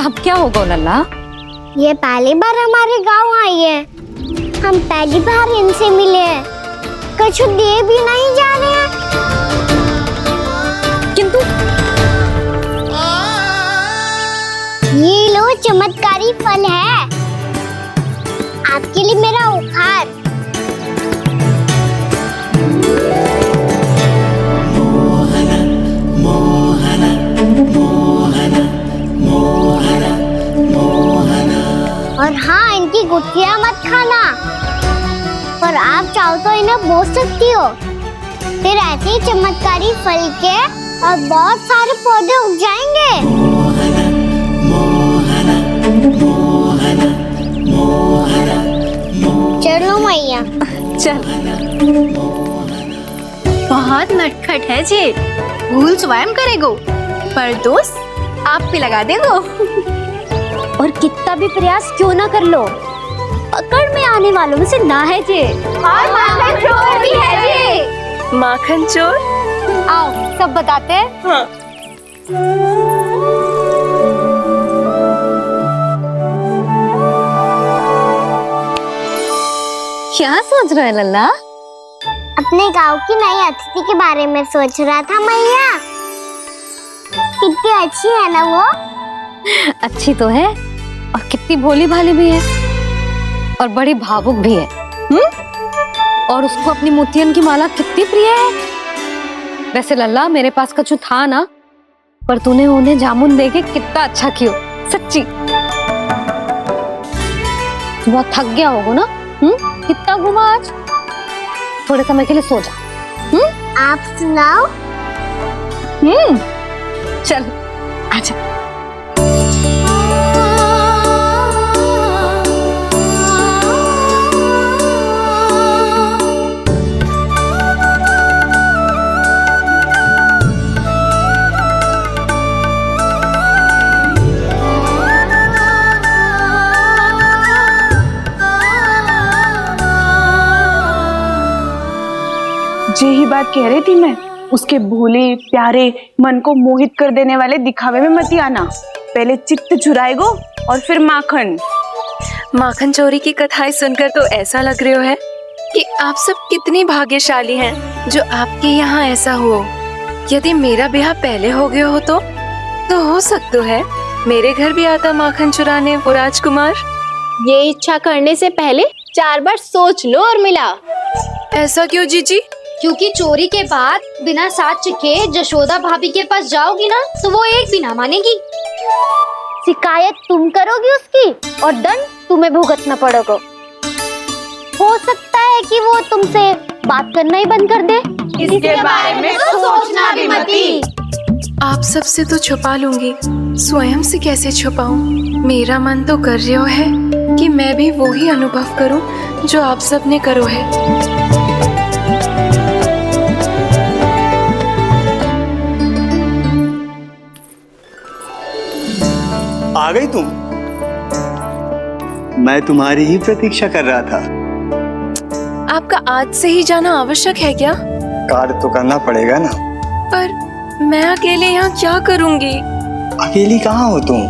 अब क्या होगा लल्ला? ये पहली बार हमारे गांव आई है। हम पहली बार इनसे मिले हैं। कुछ दे भी नहीं जा रहे हैं। किंतु ये लो चमत्कारी फल है आपके लिए, मेरा उपहार। और हाँ, इनकी गुठलियां मत खाना। और आप चाहो तो इन्हें बोस सकती हो। फिर ऐसे ही चमत्कारी फल के और बहुत सारे पौधे उग जाएंगे। चलो मैया। चल। बहुत नटखट है जे, भूल स्वयं करेगो पर दोस्त आप पे लगा देगो। और कितना भी प्रयास क्यों ना कर लो, पकड़ में आने वालों में से ना है जे। और माखन चोर भी है जे। माखन चोर? आओ सब बताते हैं। हाँ। क्या सोच रहे हैं लल्ला? अपने गांव की नई अतिथि के बारे में सोच रहा था मैया। कितनी अच्छी है ना वो? अच्छी तो है और कितनी भोली भाली भी है और बड़ी भावुक भी है। और उसको अपनी मोतियन की माला कितनी प्रिय है। वैसे लल्ला, मेरे पास कछु था ना, पर तूने उन्हें जामुन देके कितना अच्छा किया। सच्ची बहुत थक गया होगा ना। कितना घुमा आज। थोड़े समय के लिए सो जा। आप सुनाओ। चल आजा। यही बात कह रही थी मैं। उसके भोले प्यारे मन को मोहित कर देने वाले दिखावे में मत आना। पहले चित्त चुराएगो और फिर माखन। माखन चोरी की कथाएं सुनकर तो ऐसा लग रहा है कि आप सब कितनी भाग्यशाली हैं जो आपके यहाँ ऐसा हो। यदि मेरा ब्याह पहले हो गया हो तो हो सकता है मेरे घर भी आता माखन चुराने वो राजकुमार। ये इच्छा करने से पहले 4 बार सोच लो उर्मिला। ऐसा क्यों जीजी? क्योंकि चोरी के बाद बिना साक्ष्य के जशोदा भाभी के पास जाओगी ना तो वो एक भी ना मानेगी। शिकायत तुम करोगी उसकी और दंड तुम्हें भुगतना पड़ेगा। हो सकता है कि वो तुमसे बात करना ही बंद कर दे। इसके बारे में तो सोचना भी मती। आप सबसे तो छुपा लूंगी, स्वयं से कैसे छुपाऊं? मेरा मन तो कर रहा है कि मैं भी वो ही अनुभव करूं जो आप सब ने करो है। आ गई तुम? मैं तुम्हारी ही प्रतीक्षा कर रहा था। आपका आज से ही जाना आवश्यक है क्या? कार्य तो करना पड़ेगा ना। पर मैं अकेले यहाँ क्या करूँगी? अकेली कहाँ हो तुम?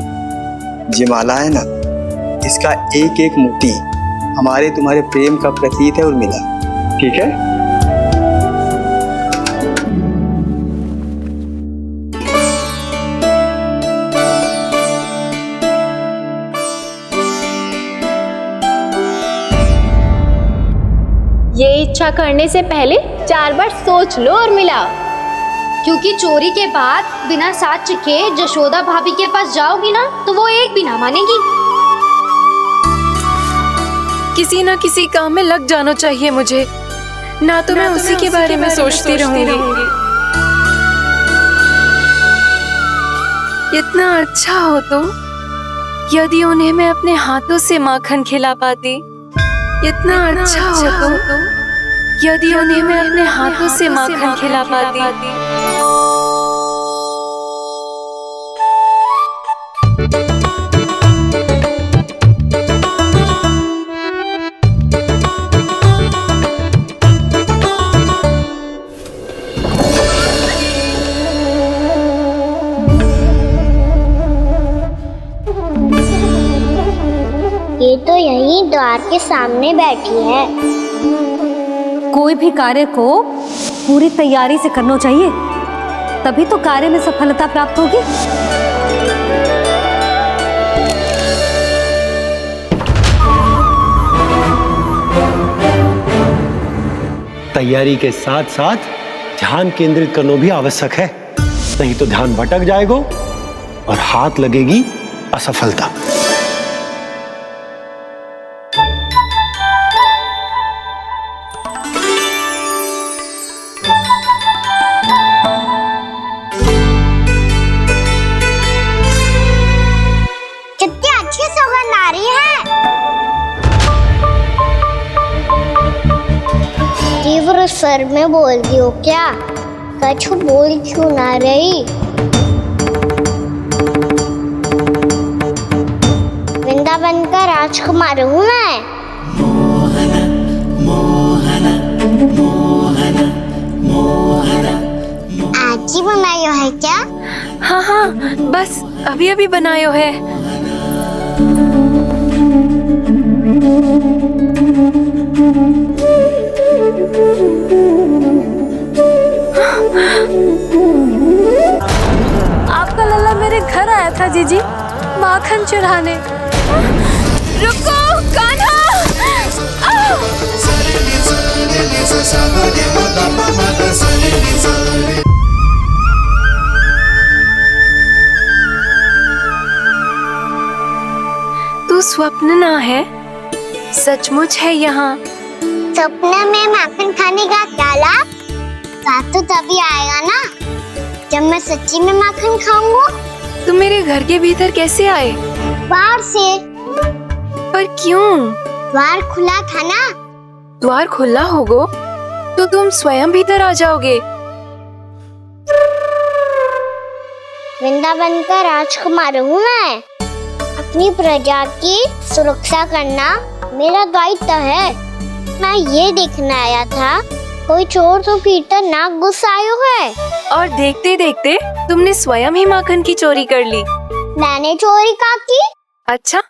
ये माला है ना, इसका एक एक मोती हमारे तुम्हारे प्रेम का प्रतीक है उर्मिला, ठीक है? ये इच्छा करने से पहले 4 बार सोच लो उर्मिला, क्योंकि चोरी के बाद बिना साक्ष्य के जशोदा भाभी के पास जाओगी ना तो वो एक भी ना मानेगी। किसी न किसी काम में लग जाना चाहिए मुझे, ना तो मैं उसी के बारे में सोचती रहूंगी। इतना अच्छा हो तो यदि उन्हें मैं अपने हाथों से माखन खिला पाती। इतना अच्छा हो तो यदि उन्हें मैं अपने हाथों से माखन खिला पाती। ये तो यहीं द्वार के सामने बैठी है। कोई भी कार्य को पूरी तैयारी से करना चाहिए, तभी तो कार्य में सफलता प्राप्त होगी। तैयारी के साथ साथ ध्यान केंद्रित करना भी आवश्यक है, नहीं तो ध्यान भटक जाएगा और हाथ लगेगी असफलता। कितनी अच्छी सौगंध आ रही है। तीव्र स्वर में बोलती हो क्या? कछु बोल क्यों ना रही? वृंदावन का राजकुमार हूँ मैं। आज ही बनायो है क्या? हाँ हाँ, बस अभी अभी बनायो है। आपका लल्ला मेरे घर आया था जीजी, माखन चुराने। रुको कान्हा! तू स्वप्न ना है, सचमुच है यहाँ। सपने में माखन खाने का क्या लाभ? रात तो तभी आएगा ना जब मैं सच्ची में माखन खाऊंगा। तुम मेरे घर के भीतर कैसे आए? बाहर से। पर क्यों? द्वार खुला था ना। द्वार खुला होगा तो तुम स्वयं भीतर आ जाओगे। वृंदावन का राजकुमार हूँ मैं। अपनी प्रजा की सुरक्षा करना मेरा दायित्व है। मैं ये देखने आया था कोई चोर तो भीतर ना घुस आयो है। और देखते देखते तुमने स्वयं ही माखन की चोरी कर ली। मैंने चोरी का की? अच्छा,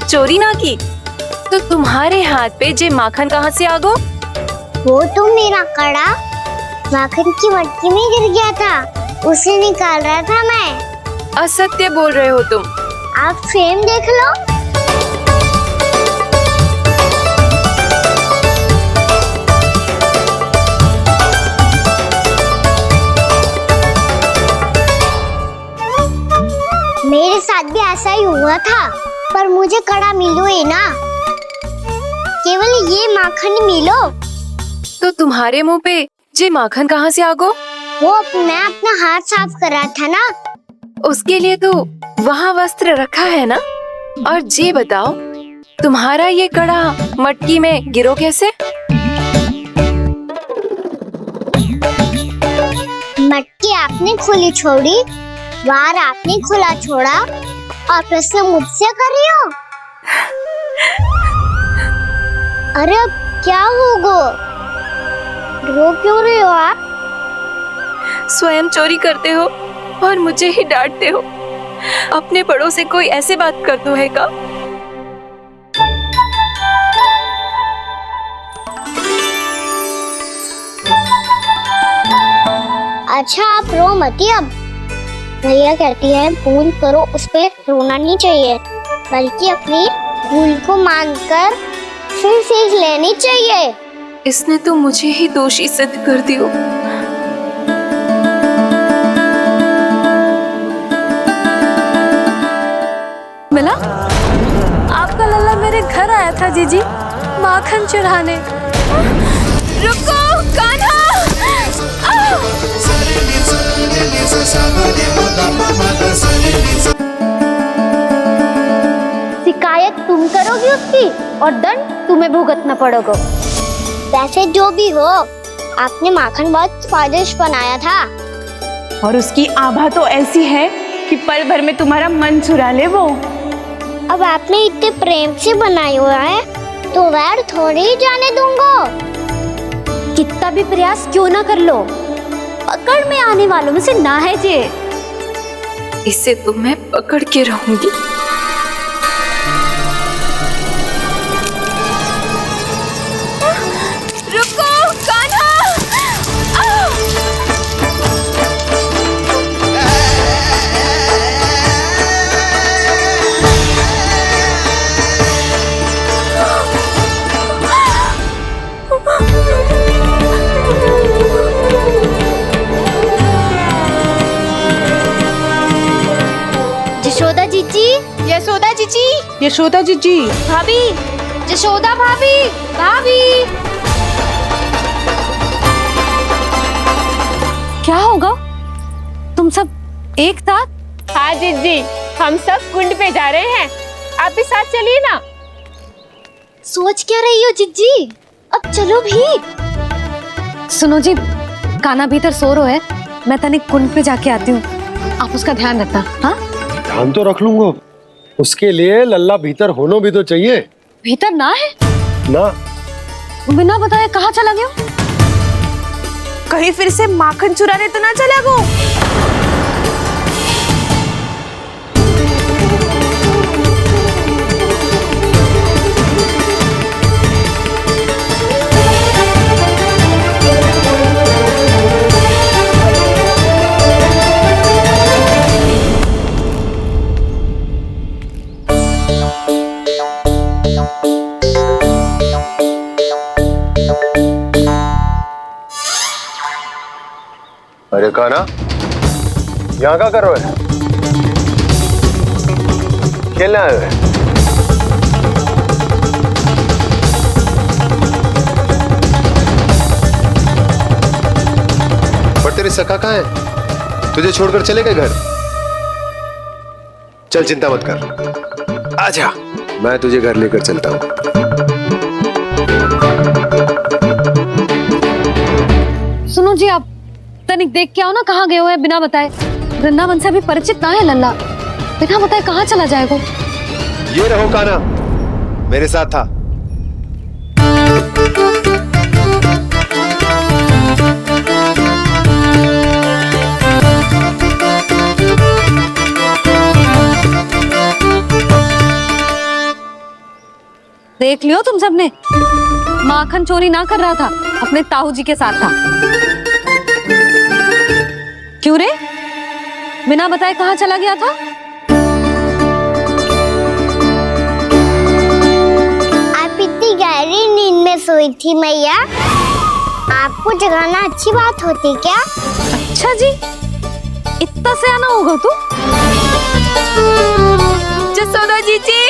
चोरी ना की तो तुम्हारे हाथ पे जे माखन कहाँ से आ गो? वो तो मेरा कड़ा माखन की मटकी में गिर गया था, उसे निकाल रहा था मैं। असत्य बोल रहे हो तुम। आप स्वयं देख लो। भी ऐसा ही हुआ था, पर मुझे कड़ा मिलो ही ना, केवल ये माखन ही मिलो। तो तुम्हारे मुंह पे जे माखन कहाँ से आ गो? वो मैं अपना हाथ साफ कर रहा था ना। उसके लिए तो वहाँ वस्त्र रखा है ना। और जे बताओ, तुम्हारा ये कड़ा मटकी में गिरो कैसे? मटकी आपने खुली छोड़ी, वार आपने खुला छोड़ा, और प्रश्न मुझसे कर रही हो? अरे अब क्या होगा? रो क्यों रहे हो आप? स्वयं चोरी करते हो और मुझे ही डांटते हो। अपने बड़ों से कोई ऐसे बात कर दो है का? अच्छा आप रो मती। अब भैया कहती है भूल करो, उस पे रोना नहीं चाहिए, बल्कि अपनी भूल को मानकर फिर सीख लेनी चाहिए। इसने तो मुझे ही दोषी सिद्ध कर दियो। मिला? आपका लल्ला मेरे घर आया था जीजी, माखन चढ़ाने। रुको कान्हा! शिकायत तुम करोगी उसकी और दंड तुम्हें भुगतना पड़ेगा। वैसे जो भी हो, आपने माखन बहुत स्वादिष्ट बनाया था। और उसकी आभा तो ऐसी है कि पल भर में तुम्हारा मन चुरा ले वो। अब आपने इतने प्रेम से बनाया हुआ है तो वैर थोड़ी ही जाने दूंगा। कितना भी प्रयास क्यों ना कर लो, पकड़ में आने वालों में से ना है जे। इसे तो मैं पकड़ के रहूंगी। रुको कान्हा! यशोदा जीजी, यशोदा जीजी, यशोदा जीजी, भाभी, यशोदा भाभी, भाभी। क्या होगा? तुम सब एक साथ? हाँ जीजी, हम सब कुंड पे जा रहे हैं, आप भी साथ चलिए ना। सोच क्या रही हो जीजी? अब चलो भी। सुनो जी, कान्हा भीतर सो रो है, मैं तनिक कुंड पे जाके आती हूँ, आप उसका ध्यान रखना। हाँ, ध्यान तो रख लूंगा, उसके लिए लल्ला भीतर होना भी तो चाहिए। भीतर ना है? ना। बिना बताए कहाँ चला गया? कहीं फिर से माखन चुराने तो ना चला गो। अरे कान्हा, यहाँ क्या कर रहे हो? खेलने आए हुए? पर तेरे सखा कहाँ है? तुझे छोड़कर चले गए घर? चल चिंता मत कर, आजा, मैं तुझे घर लेकर चलता हूँ। सुनो जी, आप तनिक देख के आओ ना, कहाँ गए हुए हैं बिना बताए। वृंदावन से अभी परिचित ना है लल्ला, बिना बताए कहाँ चला जाएगा? ये रहो कान्हा, मेरे साथ था। देख लियो तुम सबने, माखन चोरी ना कर रहा था, अपने ताऊ जी के साथ था। क्यों रे, बिना बताए कहाँ चला गया था? आप इतनी गहरी नींद में सोई थी मैया, आपको जगाना अच्छी बात होती क्या? अच्छा जी, इतना सयाना होगा तू? यशोदा जीजी।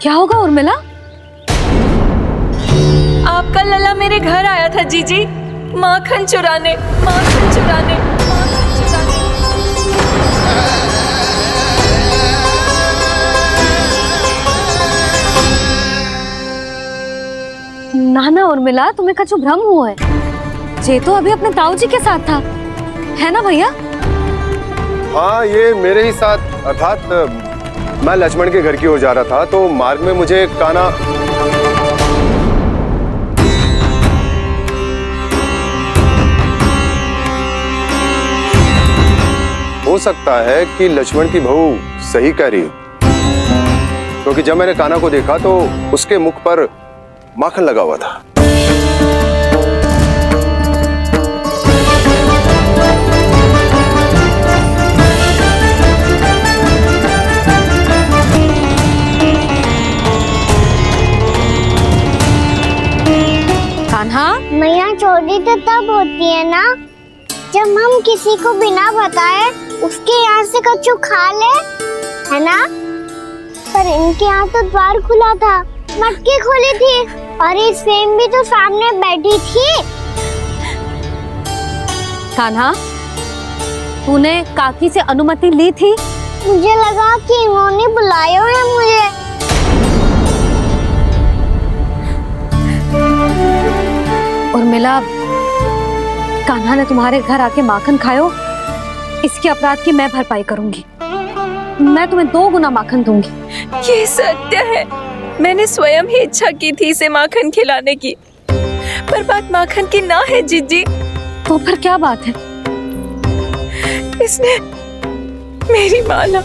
क्या होगा उर्मिला? आपका लला मेरे घर आया था जीजी, माखन चुराने, माखन चुराने, माखन चुराने। ना ना उर्मिला, तुम्हें कछु भ्रम हुआ है। जे तो अभी अपने ताऊ जी के साथ था, है ना भैया? हाँ, ये मेरे ही साथ, अर्थात मैं लक्ष्मण के घर की ओर जा रहा था तो मार्ग में मुझे कान्हा हो सकता है कि लक्ष्मण की बहू सही कह रही हो, क्योंकि जब मैंने कान्हा को देखा तो उसके मुख पर माखन लगा हुआ था। कान्हा, मैया चोरी तो तब होती है ना जब हम किसी को बिना बताए उसके यहाँ से कछु खा ले, है ना? पर इनके यहाँ तो द्वार खुला था, मटकी खुली थी और इस फेम भी तो सामने बैठी थी। कान्हा, तूने काकी से अनुमति ली थी? मुझे लगा कि इन्होंने बुलाया है मुझे। उर्मिला, कान्हा ने तुम्हारे घर आके माखन खायो, इसके अपराध की मैं भरपाई करूंगी। मैं तुम्हें 2 गुना माखन दूंगी। ये सत्य है, मैंने स्वयं ही इच्छा की थी इसे माखन खिलाने की, पर बात माखन की ना है जीजी। तो फिर क्या बात है? इसने मेरी माला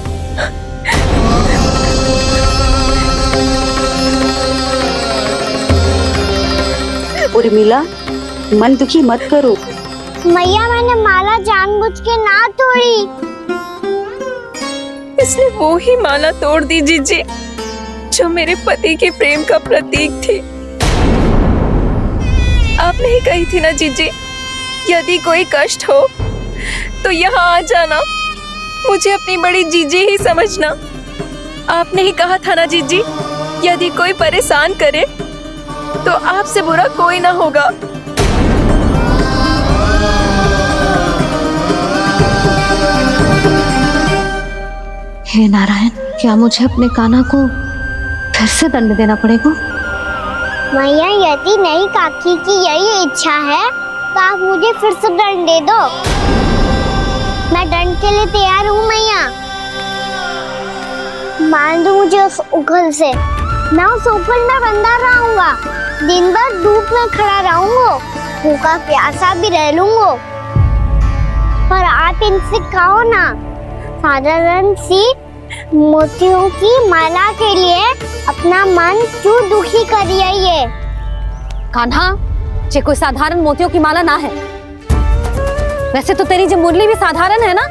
उर्मिला, मन दुखी मत करो। मैया, मैंने माला जानबूझ के ना तोड़ी। इसने वो ही माला तोड़ दी जीजी जो मेरे पति के प्रेम का प्रतीक थी। आपने ही कही थी ना जीजी, यदि कोई कष्ट हो तो यहाँ आ जाना, मुझे अपनी बड़ी जीजी ही समझना। आपने ही कहा था ना जीजी, यदि कोई परेशान करे तो आपसे बुरा कोई ना होगा। हे नारायण, क्या मुझे अपने कान्हा को फिर से दंड देना पड़ेगा? मैया, यदि नहीं काकी की यही इच्छा है तो आप मुझे फिर से दंड दे दो। मैं दंड के लिए तैयार हूँ मैया। मान दो मुझे उस उखल से, मैं उस ऊपर में बंधा रहूंगा, दिन भर धूप में खड़ा रहूंगा, भूखा प्यासा भी रह लूंगा। पर आप इनसे कहो ना, साधारण सी मोतियों की माला के लिए अपना मन क्यों दुखी करिए? ये कान्हा, ये कोई साधारण मोतियों की माला ना है। वैसे तो तेरी जो मुरली भी साधारण है ना,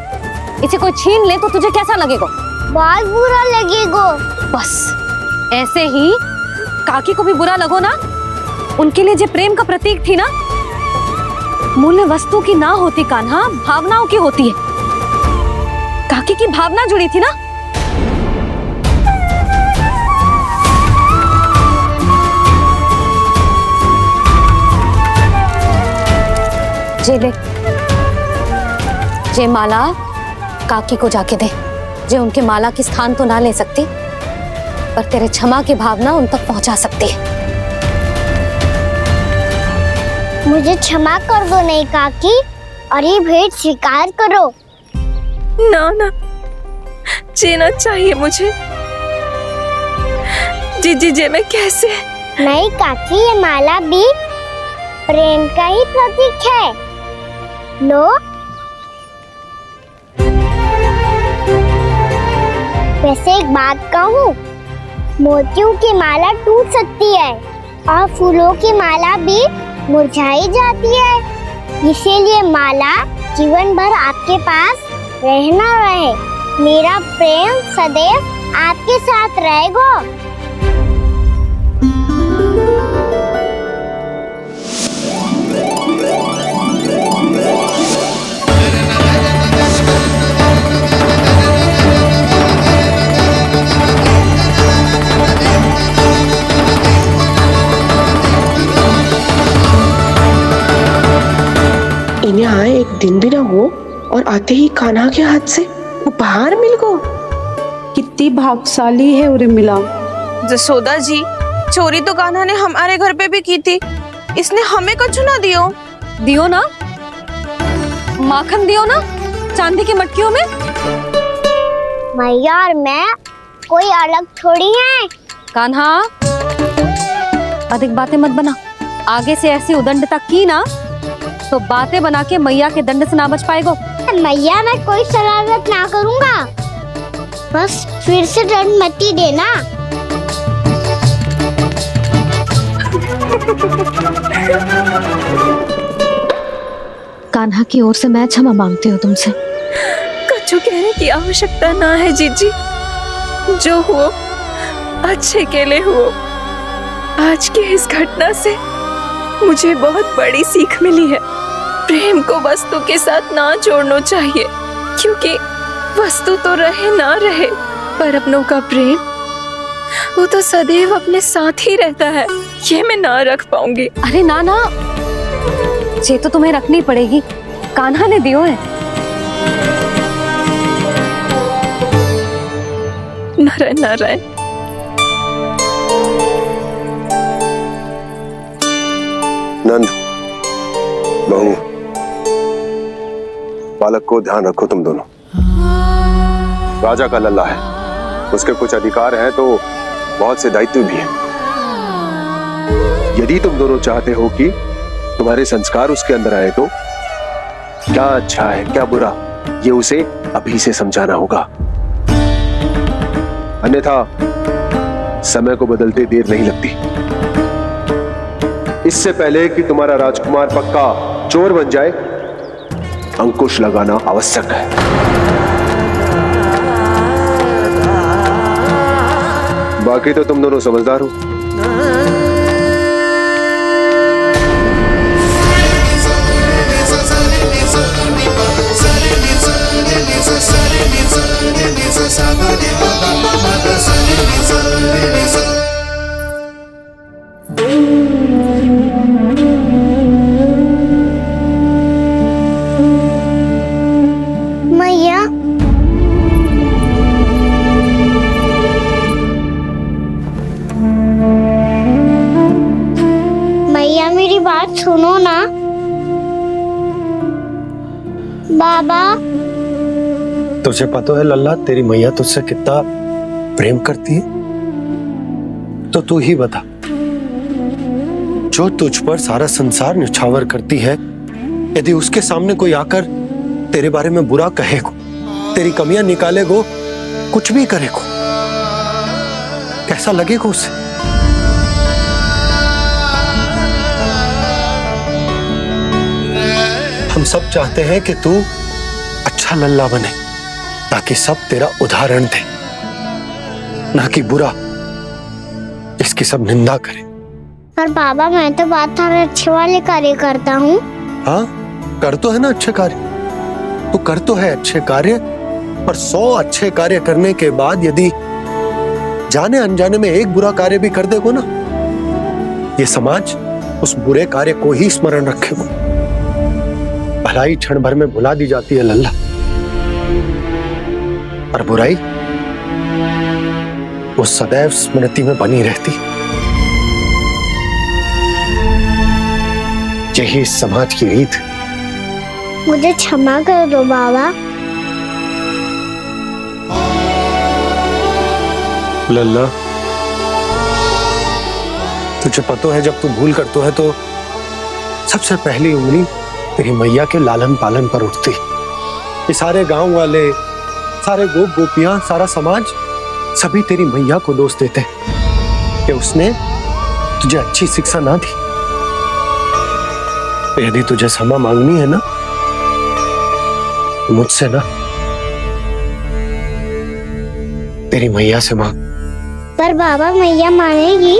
इसे कोई छीन ले तो तुझे कैसा लगेगा? बहुत बुरा लगेगा। बस ऐसे ही काकी को भी बुरा लगो ना। उनके लिए जो प्रेम का प्रतीक थी ना, मूल्य वस्तु की ना होती कान्हा, भावनाओं की होती है। काकी की भावना जुड़ी थी ना। जे ले, जे माला काकी को जाके दे। जे उनके माला की स्थान तो ना ले सकती, पर तेरे क्षमा की भावना उन तक पहुंचा सकती है। मुझे क्षमा कर दो नहीं काकी, और ये भेंट स्वीकार करो। ना ना, जीना चाहिए मुझे। जीजी जे मैं कैसे? नहीं काकी, ये माला भी प्रेम का ही प्रतीक है। लो, वैसे एक बात कहूँ, मोतियों की माला टूट सकती है और फूलों की माला भी मुरझाई जाती है। इसीलिए माला जीवन भर आपके पास रहना रहे। मेरा प्रेम सदैव आपके साथ रहेगा। इन्हें आए एक दिन भी ना हो और आते ही कान्हा के हाथ से वो बाहर मिल गो। कितनी भाग्यशाली है उरे मिला। जसोदा जी, चोरी तो कान्हा ने हमारे घर पे भी की थी। इसने हमें कुछ ना दियो। दियो ना, माखन दियो ना चांदी की मटकियों में। मैया और मैं कोई अलग थोड़ी है। कान्हा, अधिक बातें मत बना। आगे से ऐसी उदंडता की ना तो बातें बना के मैया के दंड से ना बच पाएगो। मैया, मैं कोई शरारत ना करूंगा, बस फिर से दंड मत ही देना। कान्हा की ओर से मैं क्षमा मांगती हूँ तुमसे। कछु कहने की आवश्यकता ना है जीजी। जो हुआ अच्छे के लिए हुआ। आज की इस घटना से मुझे बहुत बड़ी सीख मिली है। प्रेम को वस्तु के साथ ना जोड़ना चाहिए, क्योंकि वस्तु तो रहे ना रहे, पर अपनों का प्रेम वो तो सदैव अपने साथ ही रहता है। ये मैं ना रख पाऊंगी। अरे ना ना, ये तो तुम्हें रखनी पड़ेगी। कान्हा ने दियो है। नारायण नारायण। नंद, बहू, बालक को ध्यान रखो तुम दोनों। राजा का लल्ला है, उसके कुछ अधिकार हैं तो बहुत से दायित्व भी हैं। यदि तुम दोनों चाहते हो कि तुम्हारे संस्कार उसके अंदर आए तो क्या अच्छा है क्या बुरा, ये उसे अभी से समझाना होगा। अन्यथा समय को बदलते देर नहीं लगती। इससे पहले कि तुम्हारा राजकुमार पक्का चोर बन जाए, अंकुश लगाना आवश्यक है। बाकी तो तुम दोनों समझदार हो। मैया, मैया मेरी बात सुनो ना। बाबा, तुझे पता है लल्ला, तेरी मैया तुझसे कितना प्रेम करती है? तो तू ही बता, जो तुझ पर सारा संसार निछावर करती है, यदि उसके सामने कोई आकर तेरे बारे में बुरा कहेगो, तेरी कमियां निकालेगो, कुछ भी करेगो, कैसा लगेगा उसे? हम सब चाहते हैं कि तू अच्छा लल्ला बने, ताकि सब तेरा उदाहरण दे, ना कि बुरा इसकी सब निंदा करे। पर बाबा, मैं तो बात हर अच्छे वाले कार्य करता हूँ। हाँ, कर तो है ना अच्छे कार्य, तू कर तो है अच्छे कार्य, पर 100 अच्छे कार्य करने के बाद यदि जाने अनजाने में एक बुरा कार्य भी कर देगो ना, ये समाज उस बुरे कार्य को ही स्मरण रखेगो। भलाई क्षण भर में भुला दी जाती है लल्ला, और बुराई वो सदैव स्मृति में बनी रहती। यही इस समाज की रीत। मुझे क्षमा कर दो बाबा। लल्ला, तुझे पता है जब तू भूल करतो है तो सबसे पहली उंगली तेरी मैया के लालन पालन पर उठती। ये सारे गांव वाले, सारे गोप गोपियां, सारा समाज, सभी तेरी मैया को दोष देते कि उसने तुझे अच्छी शिक्षा ना दी। यदि तुझे क्षमा मांगनी है ना, मुझसे ना, तेरी मैया से मांग। पर बाबा मैया मानेगी?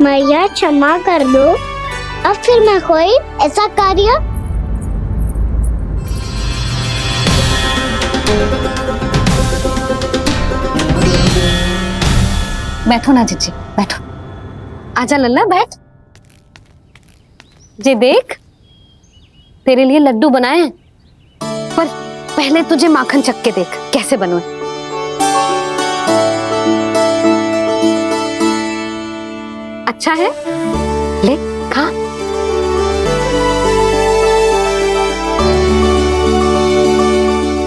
मैया क्षमा कर दो, अब फिर मैं कोई ऐसा कार्य। बैठो ना जीजी, बैठो। आजा लल्ला, बैठ। जे देख, तेरे लिए लड्डू बनाए हैं, पर पहले तुझे माखन चख के देख कैसे बनो। अच्छा है, ले खा।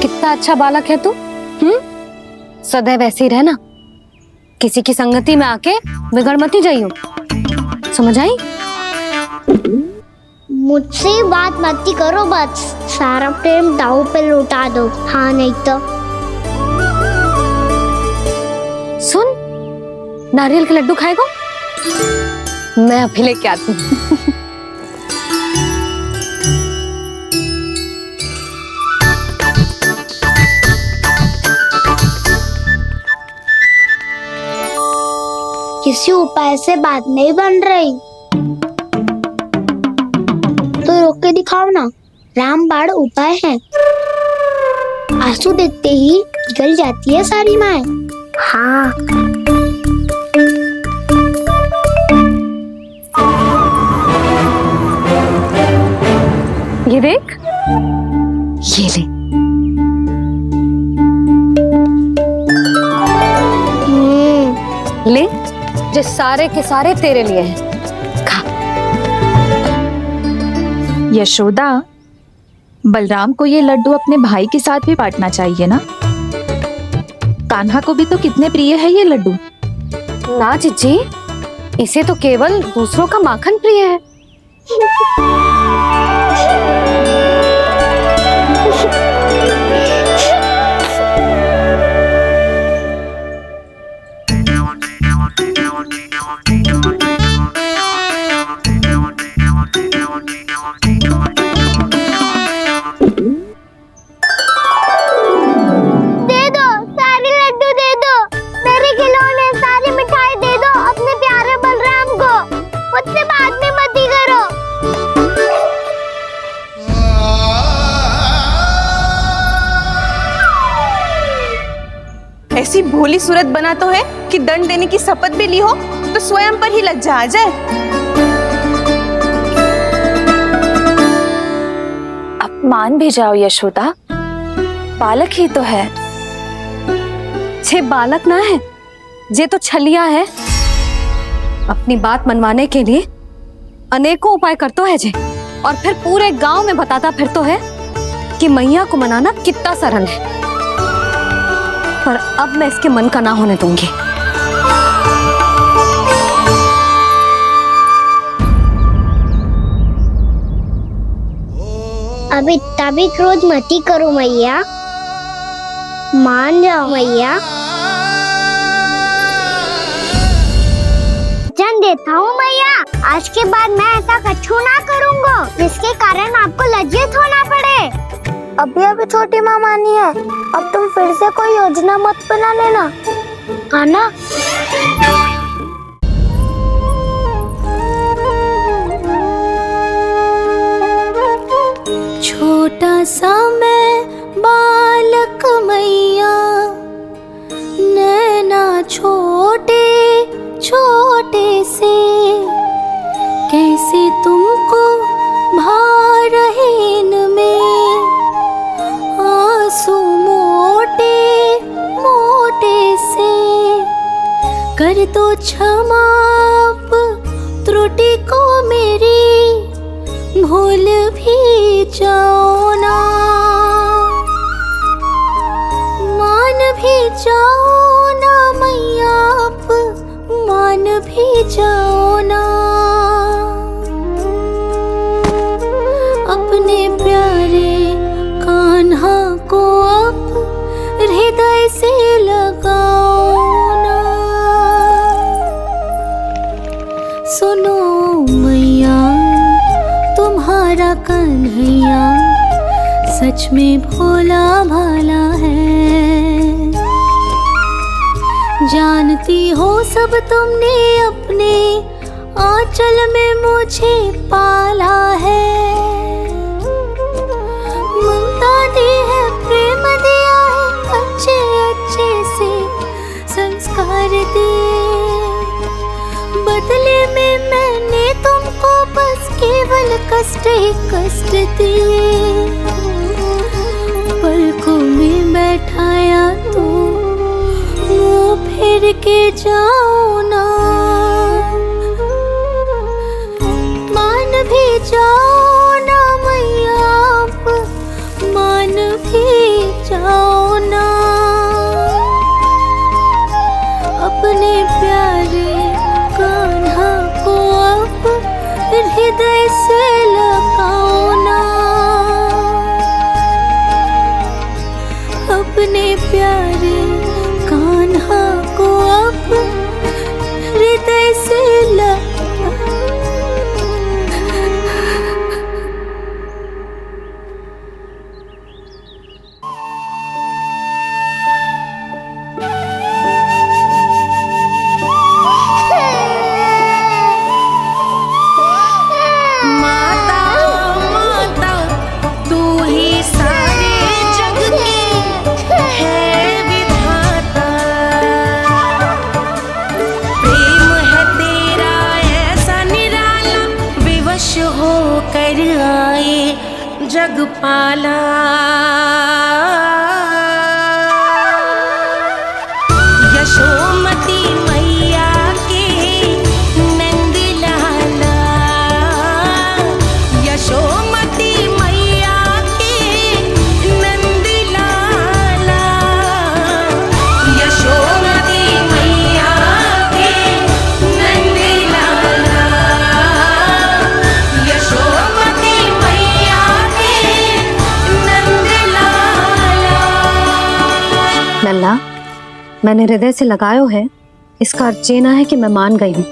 कितना अच्छा बालक है तू। सदैव ऐसे ही रहना, किसी की संगति में आके बिगड़ मत ही जाइयो, समझ आई? मुझसे बात मत ही करो, बस सारा प्रेम दाव पे लौटा दो। हाँ नहीं तो सुन, नारियल के लड्डू खाएगा? मैं अभी लेके आती हूँ। किसी उपाय से बात नहीं बन रही तो रोक के दिखाओ ना। रामबाण उपाय है, आंसू देखते ही जल जाती है सारी माए। हाँ ये देख, ये ले। ले, जो सारे के सारे तेरे लिए हैं, खा। यशोदा, बलराम को ये लड्डू अपने भाई के साथ भी बांटना चाहिए ना। कान्हा को भी तो कितने प्रिय है ये लड्डू। ना जीजी, इसे तो केवल दूसरों का माखन प्रिय है। दे दो, सारे लड्डू दे दो, मेरे खिलौने, सारी मिठाई दे दो अपने प्यारे बलराम को। मुझसे बात में मत ही करो। ऐसी भोली सूरत बना तो है कि दंड देने की शपथ भी ली हो तो स्वयं पर ही लज्जा आ जाए। अब मान भी जाओ यशोदा, बालक ही तो है। छे बालक ना है, जे तो छलिया है। अपनी बात मनवाने के लिए अनेकों उपाय करतो है जे, और फिर पूरे गांव में बताता फिरतो है कि मैया को मनाना कितना सरल है। पर अब मैं इसके मन का ना होने दूंगी। अब इतना भी क्रोध मत ही करो मैया, मान जाओ मैया। वचन देता हूँ मैया, आज के बाद मैं ऐसा कछु ना करूँगा जिसके कारण आपको लज्जित होना पड़े। अभी छोटी माँ मानी है, अब तुम फिर से कोई योजना मत बना लेना, हाँ ना? छोटा सा मैं बालक मैया, नैना छोटे छोटे से, कैसे तुमको भा रहे इनमें आंसू मोटे मोटे से। कर दो क्षमा त्रुटि को मेरी, भूल भी जाओ ना, मान भी जाओ ना मैया, आप मान भी जाओ ना। अपने प्यारे कान्हा को अब हृदय से लगाओ ना। सुनो मैया तुम्हारा कन्हैया सच में भोला भाला है। जानती हो सब तुमने अपने आंचल में मुझे पाला है। ममता दी है, प्रेम दिया है, अच्छे अच्छे से संस्कार दिए। बदले में मैंने तुमको बस केवल कष्ट ही कष्ट दिए। पलकों में बैठाया तो मुँह फेर के जाओ ना, मान भी जाओ ना मैया आप, मान भी जाओ ना। अपने प्यारे कान्हा को अब हृदय से लगाओ ना, अपने प्यारे कान्हा को अब हृदय से लगाओ। जगपाला यशोमती मैया के नंद लाला, यशोमती मैया के नंद लाला, यशोमती मैया के नंद लाला, यशोमती मैया लल्ला, मैंने हृदय से लगायो है, इसका अर्थ ये ना है कि मैं मान गई हूँ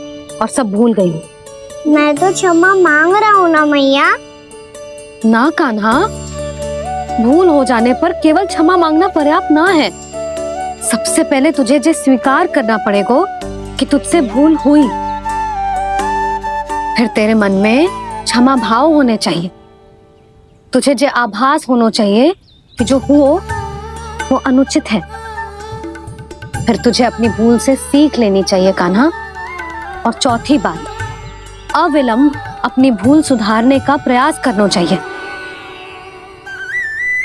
और सब भूल गई हूँ। मैं तो क्षमा मांग रहा हूँ ना मैया। ना कान्हा, भूल हो जाने पर केवल क्षमा मांगना पर्याप्त ना है। सबसे पहले तुझे ये स्वीकार करना पड़ेगा कि तुझसे भूल हुई, फिर तेरे मन में क्षमा भाव होने चाहिए। तुझे ये आभास होना चाहिए कि जो हुआ वो अनुचित है। फिर तुझे अपनी भूल से सीख लेनी चाहिए कान्हा। और चौथी बात, अविलंब अपनी भूल सुधारने का प्रयास करना चाहिए।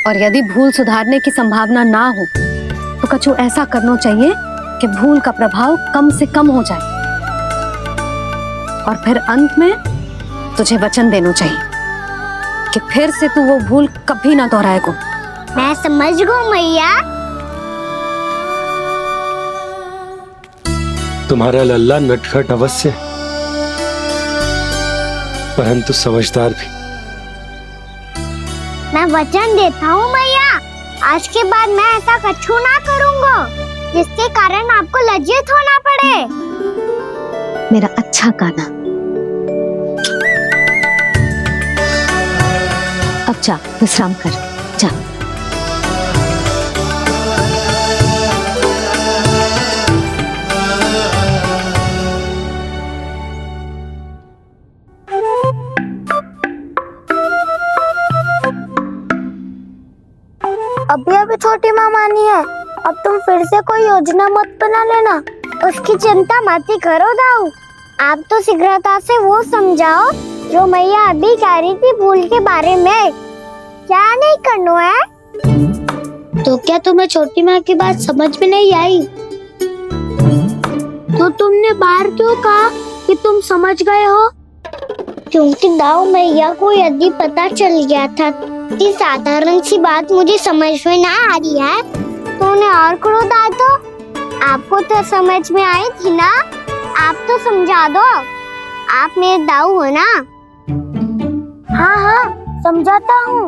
और यदि भूल सुधारने की संभावना ना हो तो कुछ ऐसा करना चाहिए कि भूल का प्रभाव कम से कम हो जाए। और फिर अंत में तुझे वचन देना चाहिए कि फिर से तू वो भूल कभी ना दोहराएगा। मैं समझ गई मैया। तुम्हारा लल्ला नटखट अवश्य, परंतु समझदार भी। मैं वचन देता हूँ मैया, आज के बाद मैं ऐसा कछु ना करूँगा जिसके कारण आपको लज्जित होना पड़े। मेरा अच्छा कान्हा, अब जा विश्राम कर, जा। अभी अभी छोटी माँ मानी है, अब तुम फिर से कोई योजना मत बना लेना। उसकी चिंता मत ही करो दाऊ, आप तो शीघ्रता से वो समझाओ जो मैया अभी कह रही थी भूल के बारे में। क्या नहीं करना है? तो क्या तुम्हें छोटी माँ की बात समझ में नहीं आई? तो तुमने बाहर क्यों कहा कि तुम समझ गए हो? क्योंकि दाऊ मैया को यदि पता चल गया था कि साधारण सी बात मुझे समझ में ना आ रही है तो उन्हें और क्रोध आया। तो आपको तो समझ में आई थी ना, आप तो समझा दो, आप मेरे दाऊ हो ना। हाँ हाँ समझाता हूँ।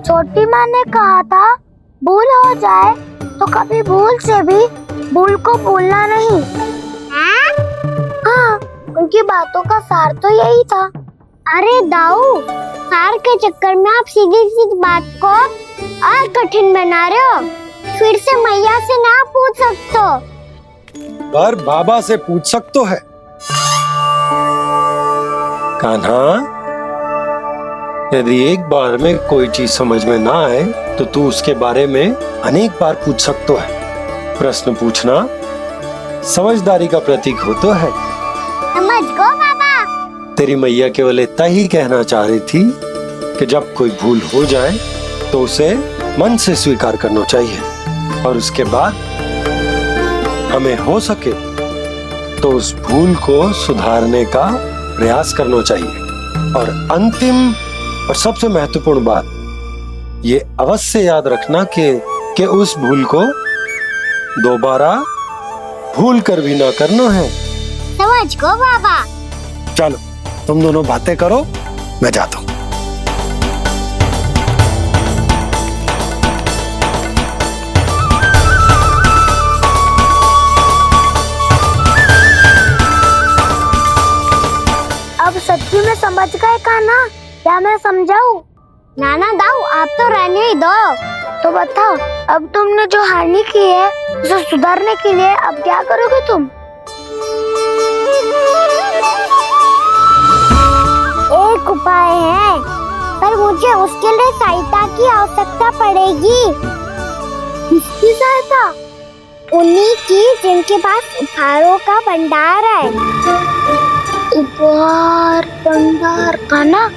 छोटी माँ ने कहा था भूल हो जाए तो कभी भूल से भी भूल को भूलना नहीं। हाँ उनकी बातों का सार तो यही था। अरे दाऊ, सार के चक्कर में आप सीधी सीधी बात को और कठिन बना रहे हो। फिर से मैया से ना पूछ सकते हो, पर बाबा से पूछ सकते है। कान्हा, यदि एक बार में कोई चीज समझ में ना आए तो तू उसके बारे में अनेक बार पूछ सकते है। प्रश्न पूछना समझदारी का प्रतीक होता है। समझ गो बाबा। तेरी मैया केवल इतना ही कहना चाह रही थी कि जब कोई भूल हो जाए तो उसे मन से स्वीकार करना चाहिए और उसके बाद हमें हो सके तो उस भूल को सुधारने का प्रयास करना चाहिए। और अंतिम और सबसे महत्वपूर्ण बात ये अवश्य याद रखना कि उस भूल को दोबारा भूल कर भी ना करना है। समझ गो बाबा। चलो तुम दोनों बातें करो, मैं जाता हूँ। अब सच्ची में समझ गए कान्हा, क्या मैं समझाऊं? नाना दाऊ, आप तो रहने ही दो। तो बताओ, अब तुमने जो हानि की है उसे सुधारने के लिए अब क्या करोगे तुम? एक उपाय है, पर मुझे उसके लिए सहायता की आवश्यकता पड़ेगी। किसकी सहायता? उन्हीं की जिनके पास उपहारों का भंडार है। उपहार भंडार, कान्हा?